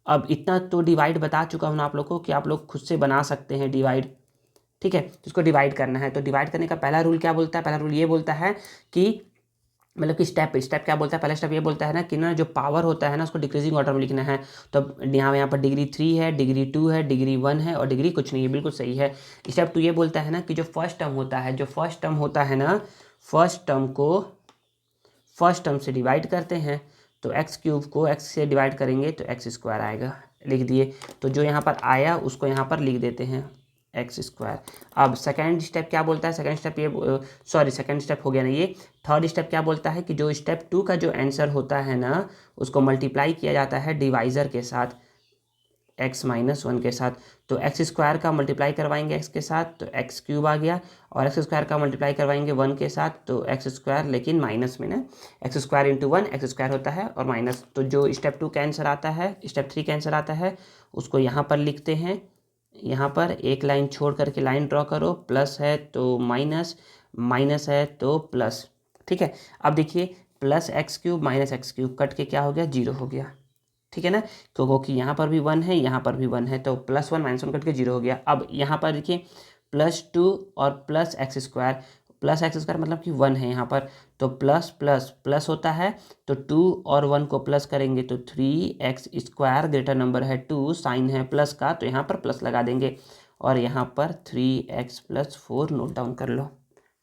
अब इतना तो डिवाइड बता चुका हूँ आप लोग को कि आप लोग खुद से बना सकते हैं डिवाइड। ठीक है, तो इसको डिवाइड करना है। तो डिवाइड करने का पहला रूल क्या बोलता है, पहला रूल ये बोलता है कि मतलब कि स्टेप क्या बोलता है, पहला स्टेप ये बोलता है ना कि ना जो पावर होता है ना उसको डिक्रीजिंग ऑर्डर में लिखना है। तो यहाँ पर डिग्री 3 है, डिग्री 2 है, डिग्री 1 है और डिग्री कुछ नहीं है, बिल्कुल सही है। स्टेप 2 ये बोलता है ना कि जो फर्स्ट टर्म होता है, जो फर्स्ट टर्म होता है ना, फर्स्ट टर्म को फर्स्ट टर्म से डिवाइड करते हैं। तो एक्स क्यूब को एक्स से डिवाइड करेंगे तो एक्स स्क्वायर आएगा, लिख दिए। तो जो यहाँ पर आया उसको यहाँ पर लिख देते हैं एक्स स्क्वायर। अब सेकेंड स्टेप क्या बोलता है, सेकेंड स्टेप ये सेकेंड स्टेप हो गया ना ये। थर्ड स्टेप क्या बोलता है कि जो स्टेप 2 का जो आंसर होता है ना उसको मल्टीप्लाई किया जाता है डिवाइज़र के साथ, एक्स माइनस 1 के साथ। तो एक्स स्क्वायर का मल्टीप्लाई करवाएंगे एक्स के साथ तो एक्स क्यूब आ गया, और एक्स स्क्वायर का मल्टीप्लाई करवाएंगे 1 के साथ तो एक्स स्क्वायर, लेकिन माइनस में ना, x square into 1 x square होता है और माइनस। तो जो स्टेप 2 का आंसर आता है, स्टेप 3 का आंसर आता है, उसको यहाँ पर लिखते हैं। यहाँ पर एक लाइन छोड़ करके लाइन ड्रॉ करो, प्लस है तो माइनस, माइनस है तो प्लस। ठीक है, अब देखिए plus x cube minus x cube cut के क्या हो गया, 0 हो गया। ठीक है ना, क्योंकि यहाँ पर भी 1 है, यहाँ पर भी 1 है, तो +1 -1 कट के 0 हो गया। अब यहाँ पर देखिए +2 और प्लस एक्स स्क्वायर मतलब कि 1 है यहाँ पर, तो प्लस प्लस प्लस होता है। तो 2 और 1 को प्लस करेंगे तो 3x स्क्वायर ग्रेटर नंबर है 2, साइन है प्लस का तो यहाँ पर प्लस लगा देंगे, और यहाँ पर 3x + 4 नोट डाउन कर लो।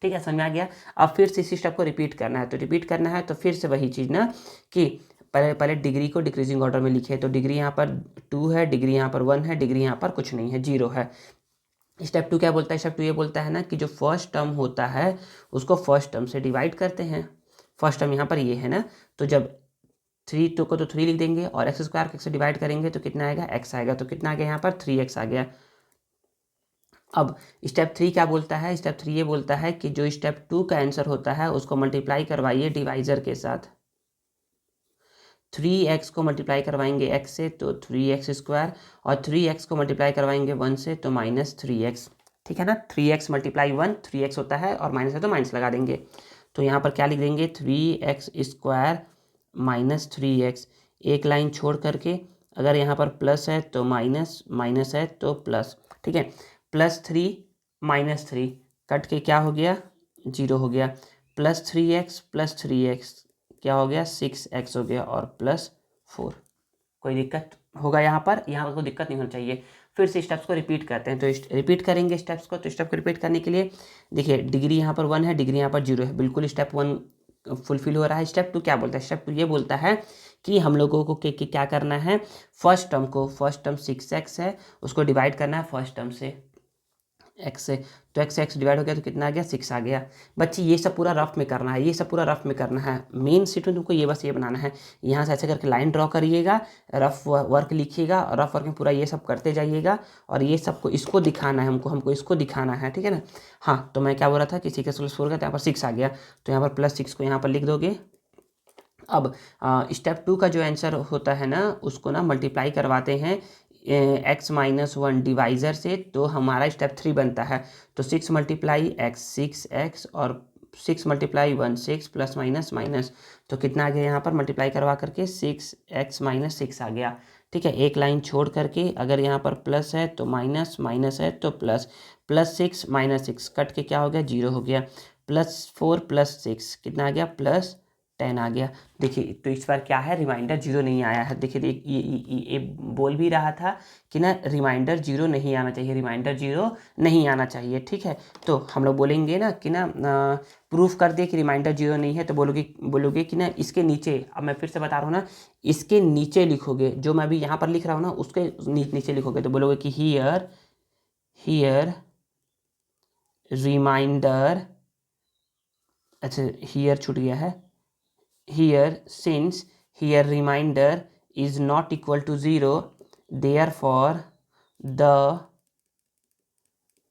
ठीक है, समझ में आ गया। अब फिर से इसी स्टेप को रिपीट करना है। तो रिपीट करना है तो फिर से वही चीज़ ना कि पहले डिग्री को डिक्रीजिंग ऑर्डर में लिखे। तो डिग्री यहाँ पर 2 है, डिग्री यहाँ पर 1 है, डिग्री यहाँ पर कुछ नहीं है, 0 है। स्टेप 2 क्या बोलता है, स्टेप 2 ये बोलता है ना कि जो फर्स्ट टर्म होता है उसको फर्स्ट टर्म से डिवाइड करते हैं। फर्स्ट टर्म यहाँ पर ये है ना, तो जब 3 को तो 3 लिख देंगे और एक्स स्क्वायर को एक्स से डिवाइड करेंगे तो कितना आएगा, एक्स आएगा। तो कितना आ गया यहाँ पर, 3x आ गया। अब स्टेप 3 क्या बोलता है, स्टेप 3 ये बोलता है कि जो स्टेप 2 का आंसर होता है उसको मल्टीप्लाई करवाइए डिवाइजर के साथ। 3x को मल्टीप्लाई करवाएंगे x से तो 3x स्क्वायर, और 3x को मल्टीप्लाई करवाएंगे 1 से तो -3x। ठीक है ना, 3x मल्टीप्लाई 1 3x होता है, और माइनस है तो माइनस लगा देंगे। तो यहाँ पर क्या लिख देंगे, 3x स्क्वायर -3x, एक लाइन छोड़ करके, अगर यहाँ पर प्लस है तो माइनस, माइनस है तो प्लस। ठीक है, +3 -3 कट के क्या हो गया, 0 हो गया। +3x + 3x क्या हो गया, 6x हो गया, और +4। कोई दिक्कत होगा यहाँ पर, यहाँ पर कोई दिक्कत नहीं होनी चाहिए। फिर से स्टेप्स को रिपीट करते हैं। तो रिपीट करेंगे स्टेप्स को। तो स्टेप को रिपीट करने के लिए देखिए डिग्री यहाँ पर 1 है, डिग्री यहाँ पर 0 है, बिल्कुल स्टेप 1 फुलफिल हो रहा है। स्टेप 2 क्या बोलता है, स्टेप 2 ये बोलता है कि हम लोगों को क्या करना है, फर्स्ट टर्म 6x है उसको डिवाइड करना है फर्स्ट टर्म से, एक्स से। तो एक्स से एक्स डिवाइड हो गया तो कितना आ गया, 6 आ गया। बच्चे ये सब पूरा रफ में करना है, ये सब पूरा रफ में करना है। मेन सीट में तुमको ये बस ये बनाना है, यहाँ से ऐसे करके लाइन ड्रॉ करिएगा, रफ वर्क लिखिएगा, और रफ वर्क में पूरा ये सब करते जाइएगा, और ये सबको इसको दिखाना है, हमको इसको दिखाना है। ठीक है ना। हाँ, तो मैं क्या बोल रहा था कि 6x + 4 का, तो यहाँ पर 6 आ गया, तो यहाँ पर +6 को यहाँ पर लिख दोगे। अब स्टेप 2 का जो आंसर होता है ना उसको ना मल्टीप्लाई करवाते हैं x - 1 डिवाइज़र से, तो हमारा स्टेप 3 बनता है। तो 6 × x 6x, और 6 × 1 6 प्लस माइनस माइनस, तो कितना आ गया यहाँ पर मल्टीप्लाई करवा करके 6x - 6 आ गया। ठीक है, एक लाइन छोड़ करके, अगर यहाँ पर प्लस है तो माइनस, माइनस है तो प्लस, +6 - 6 कट के क्या हो गया, 0 हो गया। +4 + 6 कितना आ गया, +10 आ गया। देखिए तो इस बार क्या है, रिमाइंडर 0 नहीं आया है। देखिए ये बोल भी रहा था कि ना रिमाइंडर 0 नहीं आना चाहिए, रिमाइंडर 0 नहीं आना चाहिए। ठीक है, तो हम लोग बोलेंगे ना कि ना प्रूफ कर दे कि रिमाइंडर 0 नहीं है, तो बोलोगे कि ना इसके नीचे, अब मैं फिर से बता रहा हूँ ना, इसके नीचे लिखोगे, जो मैं अभी यहाँ पर लिख रहा हूँ ना उसके नीचे लिखोगे, तो बोलोगे कि हियर रिमाइंडर, अच्छा हियर छूट गया है, here since here remainder is not equal to 0, therefore the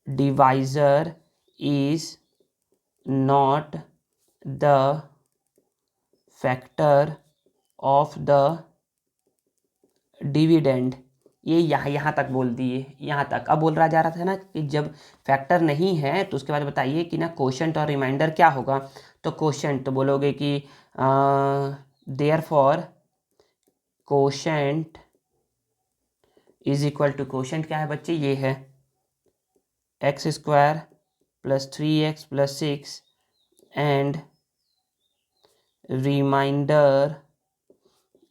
divisor is not the factor of the dividend. ये यहाँ तक बोल दिए, यहाँ तक। अब बोल रहा जा रहा था ना कि जब फैक्टर नहीं है तो उसके बाद बताइए कि ना कोशेंट और रिमाइंडर क्या होगा। तो कोशेंट तो बोलोगे कि therefore quotient is equal to, quotient क्या है बच्चे, ये है x square plus 3x plus 6 and remainder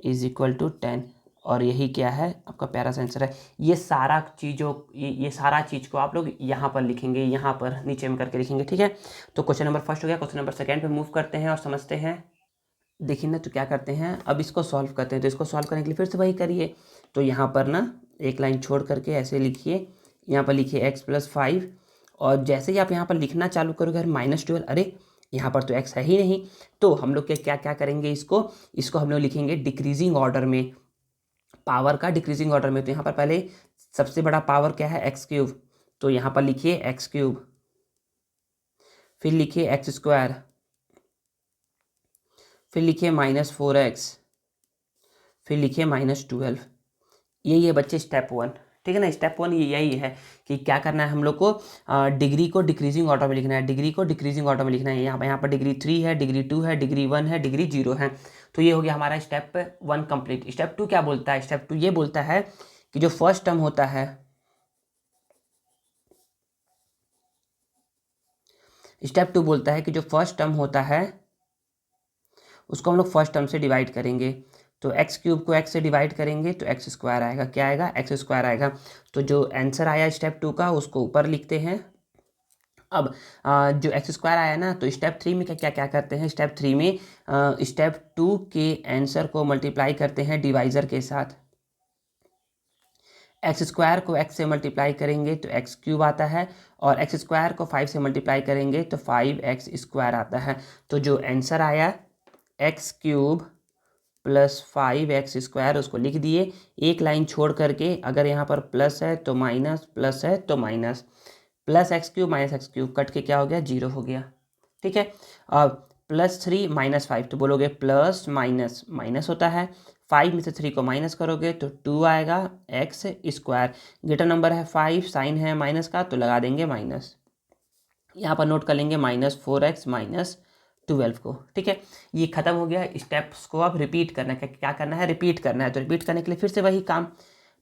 is equal to 10। और यही क्या है आपका प्यारा सा आंसर है। ये सारा चीज़ों ये सारा चीज़ को आप लोग यहाँ पर लिखेंगे, यहाँ पर नीचे में करके लिखेंगे, ठीक है। तो क्वेश्चन नंबर फर्स्ट हो गया। क्वेश्चन नंबर सेकंड पे मूव करते हैं और समझते हैं। देखिए ना, तो क्या करते हैं, अब इसको सॉल्व करते हैं। तो इसको सॉल्व करने के लिए फिर से वही करिए। तो यहाँ पर ना एक लाइन छोड़ करके ऐसे लिखिए, यहाँ पर लिखिए x + 5। और जैसे ही आप यहाँ पर लिखना चालू करोगे -12, अरे यहाँ पर तो x है ही नहीं, तो हम लोग क्या क्या करेंगे, इसको हम लोग लिखेंगे डिक्रीजिंग ऑर्डर में, पावर का डिक्रीजिंग ऑर्डर में। तो यहाँ पर पहले सबसे बड़ा पावर क्या है, x3। तो यहाँ पर लिखिए x3, फिर लिखिए x², फिर लिखिए -4x, फिर लिखिए -12। यही है बच्चे स्टेप 1, ठीक है ना। स्टेप 1 यही है कि क्या करना है हम लोग को, डिग्री को डिक्रीजिंग ऑर्डर में लिखना है, डिग्री को डिक्रीजिंग ऑर्डर में लिखना है। यहाँ पर डिग्री 3 है, डिग्री 2 है, डिग्री 1 है, डिग्री 0 है। तो ये हो गया हमारा स्टेप 1 कंप्लीट। स्टेप 2 क्या बोलता है, स्टेप 2 ये बोलता है कि जो फर्स्ट टर्म होता है, स्टेप 2 बोलता है कि जो फर्स्ट टर्म होता है उसको हम लोग फर्स्ट टर्म से डिवाइड करेंगे। तो x³ को x से डिवाइड करेंगे तो x² आएगा, क्या आएगा, x² आएगा। तो जो आंसर आया स्टेप 2 का उसको ऊपर लिखते हैं। अब जो x² आया ना, तो स्टेप 3 में क्या क्या करते हैं, स्टेप 3 में स्टेप 2 के आंसर को मल्टीप्लाई करते हैं डिवाइजर के साथ। x² को x से मल्टीप्लाई करेंगे तो x³ आता है, और x² को 5 से मल्टीप्लाई करेंगे तो 5x² आता है। तो जो आंसर आया x³ + 5x², उसको लिख दिए एक लाइन छोड़ करके। अगर यहाँ पर प्लस है तो माइनस, प्लस है तो माइनस, +x³ -x³ कट के क्या हो गया, 0 हो गया, ठीक है। अब +3 - 5, तो बोलोगे प्लस माइनस माइनस होता है, 5 में से 3 को माइनस करोगे तो 2 आएगा x²। ग्रेटर नंबर है 5, साइन है माइनस का तो लगा देंगे माइनस। यहाँ पर नोट कर लेंगे -4x -12 को, ठीक है। ये खत्म हो गया। स्टेप्स को अब रिपीट करना है, क्या करना है, रिपीट करना है। तो रिपीट करने के लिए फिर से वही काम,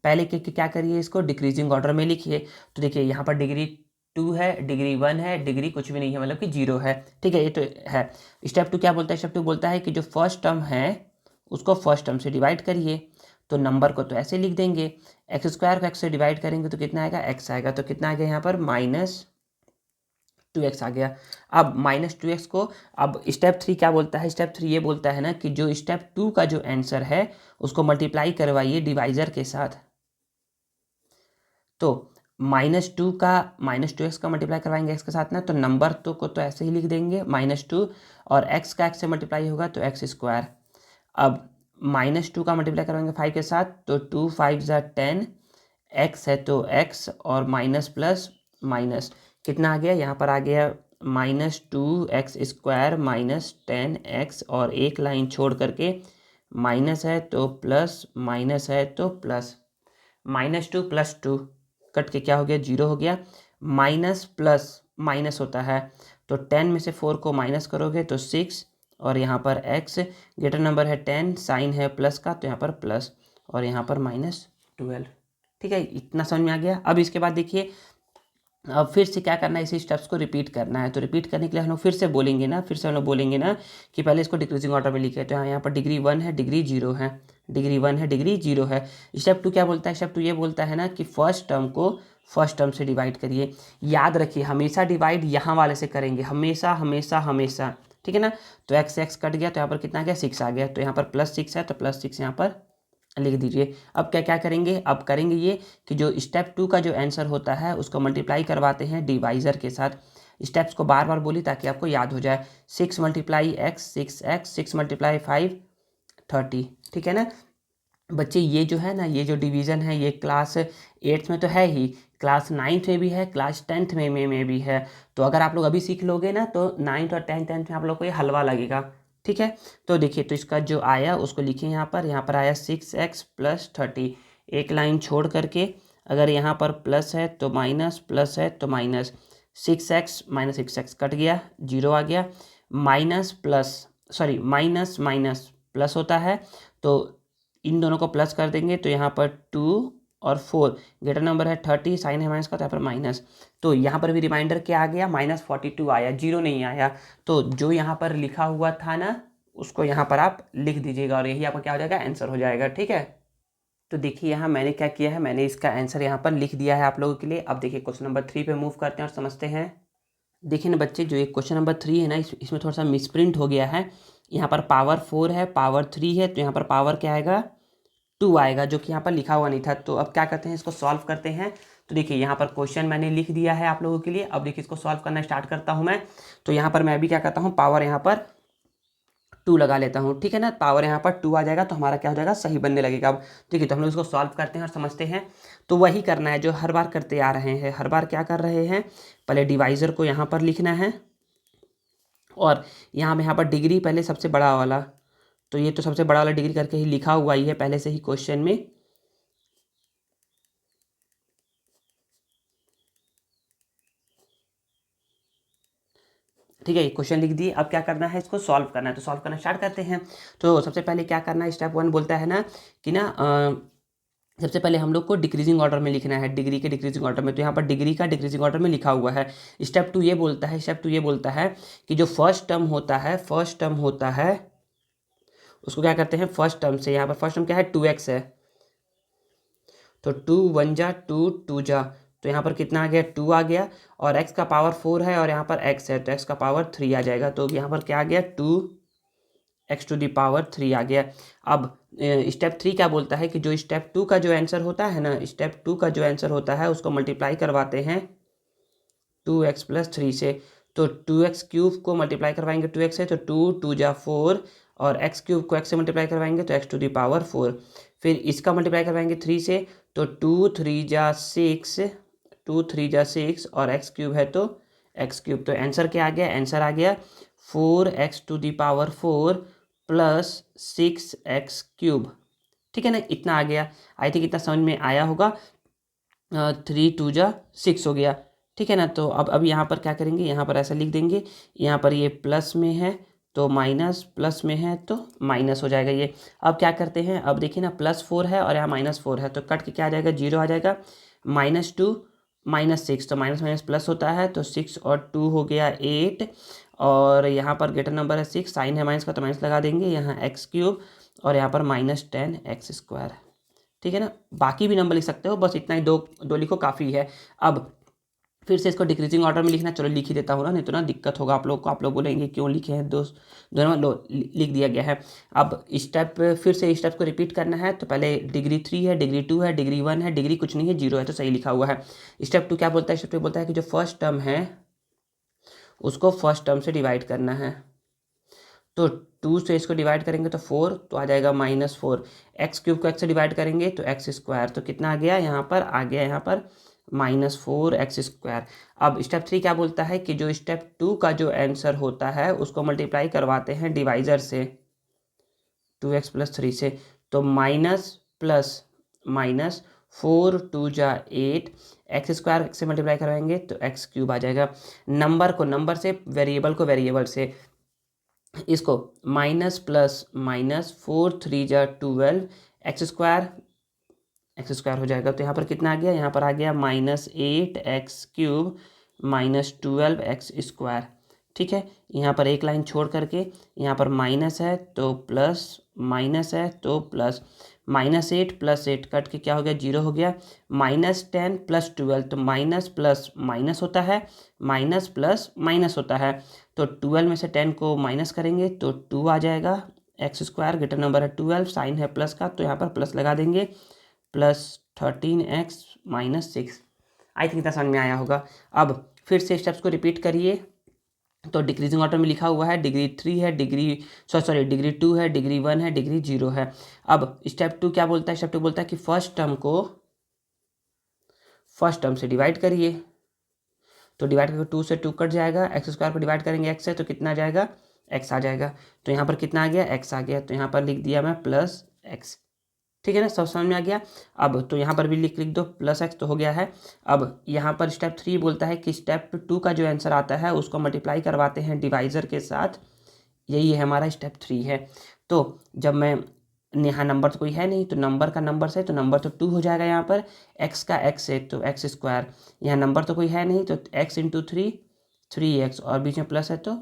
पहले क्या करिए, इसको डिक्रीजिंग ऑर्डर में लिखिए। तो देखिए यहाँ पर डिग्री 2 है, डिग्री 1 है, डिग्री कुछ भी नहीं है, मतलब कि 0 है, ठीक है। ये तो है। स्टेप 2 क्या बोलता है, स्टेप 2 बोलता है कि जो फर्स्ट टर्म है उसको फर्स्ट टर्म से डिवाइड करिए। तो नंबर को तो ऐसे लिख देंगे, x² को x से डिवाइड करेंगे तो कितना आएगा, x आएगा। तो कितना आ गया यहाँ पर, -2x आ गया। अब -2x को, अब स्टेप 3 क्या बोलता है, स्टेप 3 ये बोलता है ना कि जो स्टेप 2 का जो आंसर है उसको मल्टीप्लाई करवाइए डिवाइजर के साथ। तो -2 का -2x का मल्टीप्लाई करवाएंगे x के साथ ना, तो नंबर तो ऐसे ही लिख देंगे -2, और x का x से मल्टीप्लाई होगा तो x²। अब -2 का मल्टीप्लाई करवाएंगे 5 के साथ तो 2 5 = 10, x है तो x, और माइनस प्लस माइनस कितना आ गया, यहाँ पर आ गया -2x² -10x, और एक लाइन छोड़ करके माइनस है तो प्लस, माइनस है तो प्लस, -2 + 2 कट के क्या हो गया, 0 हो गया। माइनस प्लस माइनस होता है, तो 10 में से 4 को माइनस करोगे तो 6, और यहाँ पर x ग्रेटर नंबर है 10, साइन है प्लस का तो यहाँ पर प्लस, और यहाँ पर -12, ठीक है। इतना समझ में आ गया। अब इसके बाद देखिए, अब फिर से क्या करना है, इसी स्टेप्स को रिपीट करना है। तो रिपीट करने के लिए हम लोग फिर से बोलेंगे ना, कि पहले इसको डिक्रीजिंग ऑर्डर में लिखे। तो यहाँ पर डिग्री 1 है, डिग्री 0 है, डिग्री 1 है, डिग्री 0 है। स्टेप 2 क्या बोलता है, स्टेप 2 ये बोलता है ना कि फर्स्ट टर्म को फर्स्ट टर्म से डिवाइड करिए। याद रखिए हमेशा डिवाइड यहाँ वाले से करेंगे, हमेशा हमेशा हमेशा, ठीक है ना। तो x कट गया तो यहाँ पर कितना आ गया, 6 आ गया। तो यहाँ पर +6 है तो +6 यहाँ पर लिख दीजिए। अब क्या क्या करेंगे, अब करेंगे ये कि जो स्टेप 2 का जो आंसर होता है उसको मल्टीप्लाई करवाते हैं डिवाइजर के साथ। स्टेप्स को बार बार बोली ताकि आपको याद हो जाए। 6 × x 6x, 6 × 5 30, ठीक है ना। बच्चे ये जो है ना, ये जो डिवीज़न है ये क्लास 8th में तो है ही, क्लास 9th में भी है, क्लास 10th में भी है। तो अगर आप लोग अभी सीख लोगे ना तो 9th और 10th में आप लोग को ये हलवा लगेगा। ठीक है, तो देखिए, तो इसका जो आया उसको लिखिए यहाँ पर आया 6x + 30। एक लाइन छोड़ करके अगर यहाँ पर प्लस है तो माइनस, प्लस है तो माइनस, 6x - 6x कट गया, 0 आ गया, minus plus, sorry minus minus plus होता है, तो इन दोनों को प्लस कर देंगे तो यहाँ पर 2 और 4, ग्रेटर नंबर है 30, साइन है माइनस का तो यहाँ पर माइनस। तो यहाँ पर भी रिमाइंडर क्या आ गया, -42 आया, 0 नहीं आया। तो जो यहाँ पर लिखा हुआ था ना उसको यहाँ पर आप लिख दीजिएगा और यही आपका क्या हो जाएगा, आंसर हो जाएगा। ठीक है, तो देखिए यहाँ मैंने क्या किया है, मैंने इसका आंसर यहाँ पर लिख दिया है आप लोगों के लिए। अब देखिए क्वेश्चन नंबर 3 पे मूव करते हैं और समझते हैं। देखिए ना बच्चे, जो एक क्वेश्चन नंबर 3 है ना, इसमें थोड़ा सा मिसप्रिंट हो गया है। यहाँ पर पावर 4 है, पावर 3 है, तो यहाँ पर पावर क्या आएगा, 2 आएगा, जो कि यहाँ पर लिखा हुआ नहीं था। तो अब क्या करते हैं, इसको सॉल्व करते हैं। तो देखिए यहाँ पर क्वेश्चन मैंने लिख दिया है आप लोगों के लिए। अब देखिए इसको सॉल्व करना स्टार्ट करता हूँ मैं। तो यहाँ पर मैं भी क्या करता हूँ, पावर यहाँ पर 2 लगा लेता हूँ। ठीक है ना, पावर यहाँ पर 2 आ जाएगा तो हमारा क्या हो जाएगा, सही बनने लगेगा। अब ठीक है, तो हम लोग इसको सॉल्व करते हैं और समझते हैं। तो वही करना है जो हर बार करते आ रहे हैं। हर बार क्या कर रहे हैं, पहले डिवाइज़र को यहाँ पर लिखना है और यहाँ पर डिग्री पहले सबसे बड़ा वाला, तो ये तो सबसे बड़ा वाला डिग्री करके ही लिखा हुआ ही है पहले से ही क्वेश्चन में। ठीक है, ये क्वेश्चन लिख दिए। अब क्या करना है, इसको सॉल्व करना है। तो सॉल्व करना स्टार्ट करते हैं। तो सबसे पहले क्या करना है, स्टेप 1 बोलता है ना कि ना सबसे पहले हम लोग को डिक्रीजिंग ऑर्डर में लिखना है, डिग्री के डिक्रीजिंग ऑर्डर में। तो यहाँ पर डिग्री का डिक्रीजिंग ऑर्डर में लिखा हुआ है। स्टेप 2 ये बोलता है, कि जो फर्स्ट टर्म होता है उसको क्या करते हैं, फर्स्ट टर्म से, यहाँ पर फर्स्ट टर्म क्या है, 2x है, तो 2 1 जा 2 2 जा, तो यहाँ पर कितना आ गया, 2 आ गया, और x का पावर 4 है और यहाँ पर x है तो x का पावर 3 आ जाएगा। तो यहाँ पर क्या आ गया, 2x⁻³ आ गया। अब स्टेप 3 क्या बोलता है कि जो स्टेप 2 का जो आंसर होता है ना, स्टेप 2 का जो आंसर होता है उसको मल्टीप्लाई करवाते हैं 2x + 3 से। तो 2x³ को मल्टीप्लाई करवाएंगे 2x से तो 2 2 जा 4, और x³ को x से मल्टीप्लाई करवाएंगे तो x⁻⁴। फिर इसका मल्टीप्लाई करवाएंगे 3 से तो 2 3 जा 6, 2 3 जा 6, और x³ है तो x³। तो आंसर क्या आ गया, आंसर आ गया 4x⁴ + 6x³। ठीक है ना, इतना आ गया। आई थिंक इतना समझ में आया होगा। 3 2 जा 6 हो गया। ठीक है ना, तो अब यहाँ पर क्या करेंगे, यहाँ पर ऐसा लिख देंगे, यहाँ पर ये प्लस में है तो माइनस, प्लस में है तो माइनस हो जाएगा ये। अब क्या करते हैं, अब देखिए ना, +4 है और यहाँ -4 है तो कट के क्या आ जाएगा, 0 आ जाएगा। -2 -6, तो माइनस माइनस प्लस होता है तो 6 और 2 हो गया 8, और यहाँ पर ग्रेटर नंबर है 6, साइन है माइनस का तो माइनस लगा देंगे, यहाँ x³ और यहाँ पर -10x²। ठीक है ना, बाकी भी नंबर लिख सकते हो, बस इतना ही, दो दो लिखो काफ़ी है। अब फिर से इसको डिक्रीजिंग ऑर्डर में लिखना, चलो लिख ही देता हूँ ना, नहीं तो ना दिक्कत होगा आप लोग को, आप लोग बोलेंगे क्यों लिखे हैं, दोनों लिख दिया गया है। अब स्टेप, फिर से स्टेप को रिपीट करना है। तो पहले डिग्री 3 है, डिग्री 2 है, डिग्री 1 है, डिग्री कुछ नहीं है, 0 है तो सही लिखा हुआ है। स्टेप 2 क्या बोलता है, स्टेप 2 बोलता है कि जो फर्स्ट टर्म है उसको फर्स्ट टर्म से डिवाइड करना है। तो 2 से इसको डिवाइड करेंगे तो 4, तो आ जाएगा -4। x³ को x से डिवाइड करेंगे तो x², तो कितना आ गया, यहाँ पर आ गया, यहाँ पर -4x²। अब स्टेप 3 क्या बोलता है कि जो स्टेप 2 का जो आंसर होता है उसको मल्टीप्लाई करवाते हैं डिवाइजर से 2x + 3 से। तो माइनस प्लस माइनस, 4 2 जा 8, x² से मल्टीप्लाई करवाएंगे तो x³ आ जाएगा। नंबर को नंबर से, वेरिएबल को वेरिएबल से, इसको माइनस प्लस माइनस, 4 3 जा 12, x² हो जाएगा। तो यहाँ पर कितना आ गया, यहाँ पर आ गया -8x³ -12x²। ठीक है, यहाँ पर एक लाइन छोड़ करके यहाँ पर माइनस है तो प्लस, माइनस है तो प्लस, -8 + 8 कट के क्या हो गया, 0 हो गया। -10 + 12, तो माइनस प्लस माइनस होता है, माइनस प्लस माइनस होता है। तो 12 में से 10 को माइनस करेंगे तो 2 आ जाएगा। x², ग्रेटर नंबर है 12, साइन है प्लस का तो यहाँ पर प्लस लगा देंगे, +13x - 6। आई थिंक इतना समझ में आया होगा। अब फिर से स्टेप्स को रिपीट करिए। तो डिक्रीजिंग ऑर्डर में लिखा हुआ है, डिग्री 3 है, डिग्री 2 है, डिग्री 1 है, डिग्री 0 है। अब स्टेप 2 क्या बोलता है? स्टेप 2 बोलता है कि फर्स्ट टर्म को फर्स्ट टर्म से डिवाइड करिए। तो डिवाइड करके 2 से 2 कट जाएगा, एक्स स्क्वायर को डिवाइड करेंगे एक्स से तो कितना आ जाएगा? एक्स आ जाएगा। तो यहाँ पर कितना आ गया? एक्स आ गया। तो यहाँ पर लिख दिया मैं प्लस एक्स। ठीक है ना, सब समझ में आ गया। अब तो यहाँ पर भी लिख दो प्लस एक्स, तो हो गया है। अब यहाँ पर स्टेप 3 बोलता है कि स्टेप 2 का जो आंसर आता है उसको मल्टीप्लाई करवाते हैं डिवाइज़र के साथ। यही है हमारा स्टेप 3 है। तो जब मैं यहाँ नंबर तो कोई है नहीं, तो नंबर का नंबर से तो नंबर तो 2 हो जाएगा। यहाँ पर एक्स का एक्स से तो एक्स स्क्वायर, यहाँ नंबर तो कोई है नहीं तो एक्स इंटू 3, 3x, और बीच में प्लस है तो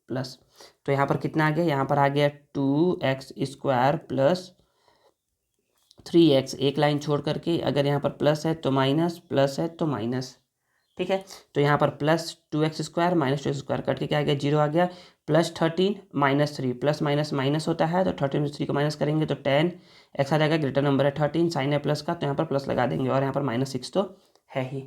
प्लस। तो यहाँ पर कितना आ गया? यहाँ पर आ गया 2x स्क्वायर प्लस 3x। एक लाइन छोड़ करके अगर यहाँ पर प्लस है तो माइनस, प्लस है तो माइनस। ठीक है, तो यहाँ पर plus 2x square minus 2x square cut के क्या आ गया? 0 आ गया। Plus 13 minus 3, plus minus minus होता है तो 13 में 3 को माइनस करेंगे तो 10x आ जाएगा। ग्रेटर नंबर है 13, साइन है प्लस का तो यहाँ पर प्लस लगा देंगे, और यहाँ पर -6 तो है ही।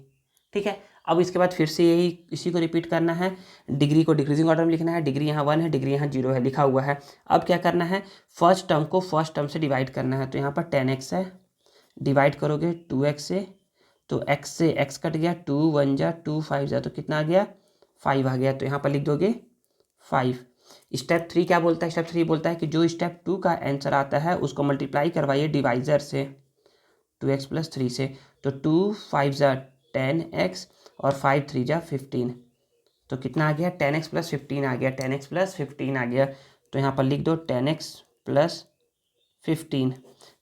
ठीक है, अब इसके बाद फिर से यही इसी को रिपीट करना है। डिग्री को डिक्रीजिंग ऑर्डर में लिखना है। डिग्री यहाँ 1 है, डिग्री यहाँ 0 है लिखा हुआ है। अब क्या करना है? फर्स्ट टर्म को फर्स्ट टर्म से डिवाइड करना है। तो यहाँ पर 10x है, डिवाइड करोगे 2x से तो x से x कट गया, 2 1 जा 2 5 जा तो कितना आ गया? 5 आ गया। तो यहाँ पर लिख दोगे 5। स्टेप 3 क्या बोलता है? स्टेप 3 बोलता है कि जो स्टेप 2 का आंसर आता है उसको मल्टीप्लाई करवाइए डिवाइजर से 2x प्लस 3 से। तो 2 5 जा 10x और 5 3 जा 15। तो कितना आ गया? 10x प्लस 15 आ गया। 10x प्लस 15 आ गया। तो यहाँ पर लिख दो 10x प्लस 15।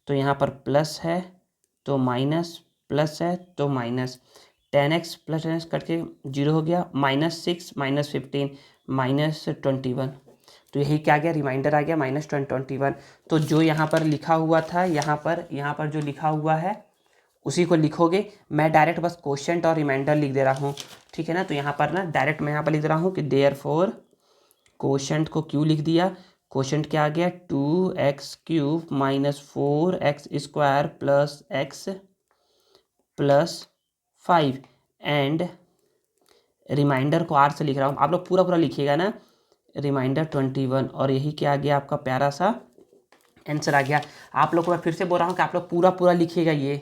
तो यहाँ पर प्लस है तो माइनस, प्लस है तो minus. 10x plus 10x cut के 0 हो गया। -6 -15 -21। तो यही क्या आ गया? रिमाइंडर आ गया -21। तो जो यहाँ पर लिखा हुआ था, यहाँ पर जो लिखा हुआ है उसी को लिखोगे। मैं डायरेक्ट बस क्वेश्चन और रिमाइंडर लिख दे रहा हूँ। ठीक है ना, तो यहाँ पर ना डायरेक्ट मैं यहाँ पर लिख दे रहा हूँ कि देयरफॉर क्वोशंट को क्यों लिख दिया? क्वोशंट क्या आ गया? 2x³ -4x square plus x plus 5 and remainder को r से लिख रहा हूँ। आप लोग पूरा पूरा लिखिएगा ना, रिमाइंडर 21। और यही क्या आ गया? आपका प्यारा सा आंसर आ गया। आप लोग को मैं फिर से बोल रहा हूँ कि आप लोग पूरा पूरा लिखिएगा, ये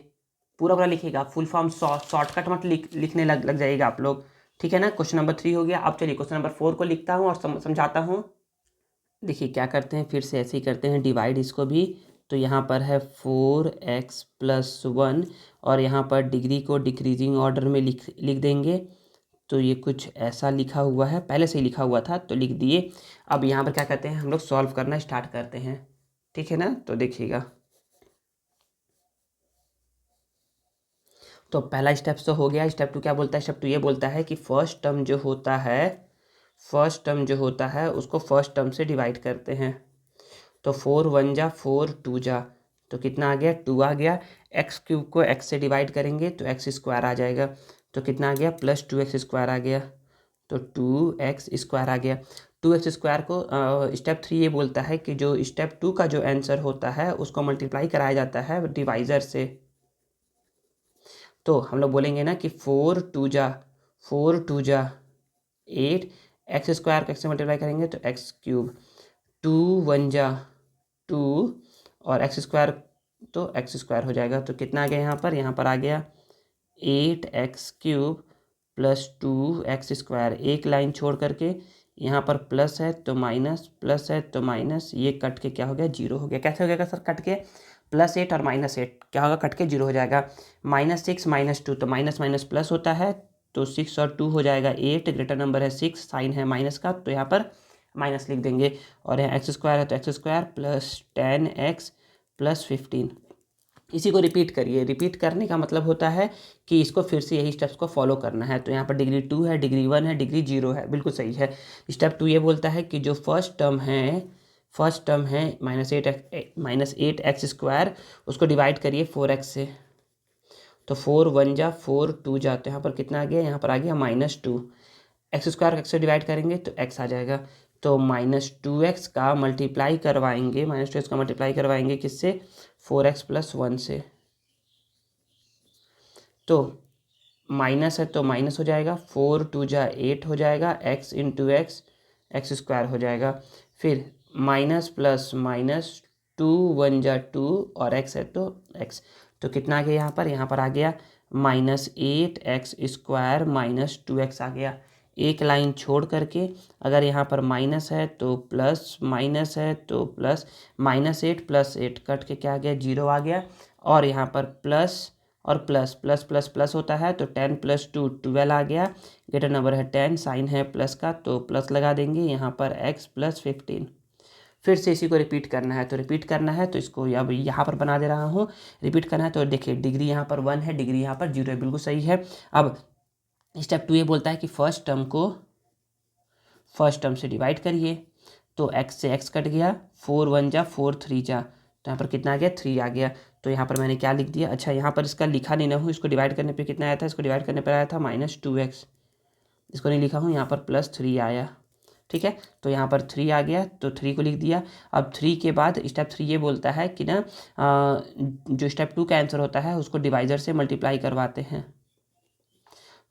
पूरा पूरा लिखिएगा। फुल फॉर्म शॉर्टकट मत लिखने लग जाइएगा आप लोग। ठीक है ना, क्वेश्चन नंबर 3 हो गया। अब चलिए क्वेश्चन नंबर 4 को लिखता हूँ और समझाता हूँ। देखिए क्या करते हैं, फिर से ऐसे ही करते हैं डिवाइड इसको भी। तो यहाँ पर है 4x प्लस 1 और यहाँ पर डिग्री को डिक्रीजिंग ऑर्डर में लिख देंगे। तो ये कुछ ऐसा लिखा हुआ है, पहले से ही लिखा हुआ था तो लिख दिए। अब यहाँ पर क्या करते हैं, हम लोग सॉल्व करना स्टार्ट करते हैं। ठीक है ना, तो देखिएगा। तो पहला स्टेप तो हो गया। स्टेप 2 क्या बोलता है? स्टेप 2 ये बोलता है कि फर्स्ट टर्म जो होता है उसको फर्स्ट टर्म से डिवाइड करते हैं। तो 4 1 जा 4 2 जा तो कितना आ गया? 2 आ गया। x³ को x से डिवाइड करेंगे तो x स्क्वायर आ जाएगा। तो कितना आ गया? प्लस 2x स्क्वायर आ गया। तो 2x स्क्वायर आ गया। 2x स्क्वायर को स्टेप 3 ये बोलता है कि जो स्टेप 2 का जो आंसर होता है उसको मल्टीप्लाई कराया जाता है डिवाइज़र से। तो हम लोग बोलेंगे ना कि 4 2 जा 8, एक्स स्क्वायर को x से मल्टीप्लाई करेंगे तो x³। 2 1 जा 2 और एक्स स्क्वायर तो एक्स स्क्वायर हो जाएगा। तो कितना आ गया यहाँ पर आ गया 8x³ प्लस 2x स्क्वायर। एक लाइन छोड़ करके यहाँ पर प्लस है तो माइनस, प्लस है तो माइनस, ये कट के क्या हो गया? 0 हो गया। कैसे हो गया सर? कट के +8 और -8 क्या होगा? कट के 0 हो जाएगा। -6 -2 तो माइनस माइनस प्लस होता है तो 6 और 2 हो जाएगा 8। ग्रेटर नंबर है 6, साइन है माइनस का तो यहाँ पर माइनस लिख देंगे। और यहाँ एक्स स्क्वायर है तो x square plus 10x plus 15। इसी को रिपीट करिए। रिपीट करने का मतलब होता है कि इसको फिर से यही स्टेप्स को फॉलो करना है। तो यहाँ पर डिग्री 2 है, डिग्री 1 है, डिग्री 0 है, बिल्कुल सही है। स्टेप 2 ये बोलता है कि जो फर्स्ट टर्म है -8x स्क्वायर, उसको डिवाइड करिए 4x से। तो 4 1 जा 4 2 जा तो यहाँ पर कितना आ गया? यहाँ पर आ गया -2। एक्स स्क्वायर एक्स से डिवाइड करेंगे तो x आ जाएगा। तो -2x का मल्टीप्लाई करवाएंगे किससे? 4x प्लस 1 से। तो माइनस है तो माइनस हो जाएगा, 4 2 जा 8 हो जाएगा, x into x x square हो जाएगा। फिर माइनस प्लस माइनस 2 × 1 = 2 और एक्स है तो एक्स, तो कितना आ गया यहाँ पर आ गया -8x² - 2x आ गया। एक लाइन छोड़ करके अगर यहाँ पर माइनस है तो प्लस, माइनस है तो प्लस, -8 + 8 कट के क्या आ गया 0 आ गया। और यहाँ पर प्लस और प्लस, प्लस प्लस प्लस होता है तो 10 + 2 12 आ गया। ग्रेटर नंबर है 10, साइन है प्लस का तो प्लस लगा देंगे। यहाँ पर x + 15। फिर से इसी को रिपीट करना है, तो रिपीट करना है तो इसको अब यहाँ पर बना दे रहा हूँ। रिपीट करना है तो देखिए डिग्री यहाँ पर 1 है, डिग्री यहाँ पर 0 है, बिल्कुल सही है। अब स्टेप 2 ये बोलता है कि फर्स्ट टर्म को फर्स्ट टर्म से डिवाइड करिए, तो x से x कट गया, 4 × 1 = 4, 3 × तो यहाँ पर कितना आ गया 3 आ गया। तो यहाँ पर मैंने क्या लिख दिया, अच्छा यहाँ पर इसका लिखा नहीं ना हूँ, इसको डिवाइड करने पे कितना आया था, इसको डिवाइड करने पर आया था -2x, इसको नहीं लिखा हूँ, यहाँ पर +3 आया। ठीक है, तो यहाँ पर 3 आ गया तो 3 को लिख दिया। अब 3 के बाद स्टेप 3 ये बोलता है कि ना जो स्टेप 2 का आंसर होता है उसको डिवाइजर से मल्टीप्लाई करवाते हैं।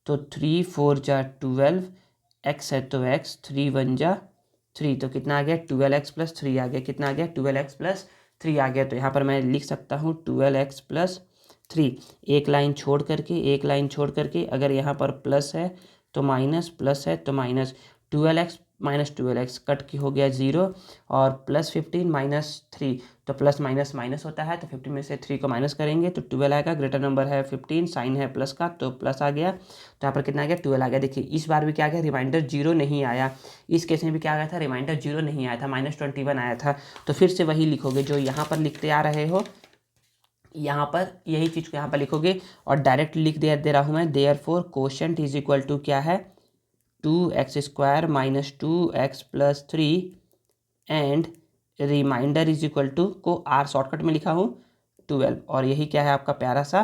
तो 3 × 4 = 12, x है तो x, 3 × 1 = 3, तो कितना आ गया 12x + 3 आ गया। कितना आ गया 12x + 3 आ गया। तो यहाँ पर मैं लिख सकता हूँ 12x + 3। एक लाइन छोड़ करके, एक लाइन छोड़ करके अगर यहाँ पर प्लस है तो माइनस, प्लस है तो माइनस, 12x - 12x कट की हो गया 0 और +15 - 3, तो प्लस माइनस माइनस होता है तो 15 में से 3 को माइनस करेंगे तो 12 आएगा। ग्रेटर नंबर है 15, साइन है प्लस का तो प्लस आ गया। तो यहाँ पर कितना आ गया 12 आ गया। देखिए इस बार भी क्या आ गया, रिमाइंडर 0 नहीं आया। इस केस में भी क्या आ गया था, रिमाइंडर 0 नहीं आया था, -21 आया था। तो फिर से वही लिखोगे जो यहाँ पर लिखते आ रहे हो, यहाँ पर यही चीज़ को यहाँ पर लिखोगे और डायरेक्ट लिख दे रहा हूँ मैं। Therefore quotient is equal to क्या है 2x² - 2x + 3 and remainder is equal to को r शॉर्टकट में लिखा हूँ 12, और यही क्या है आपका प्यारा सा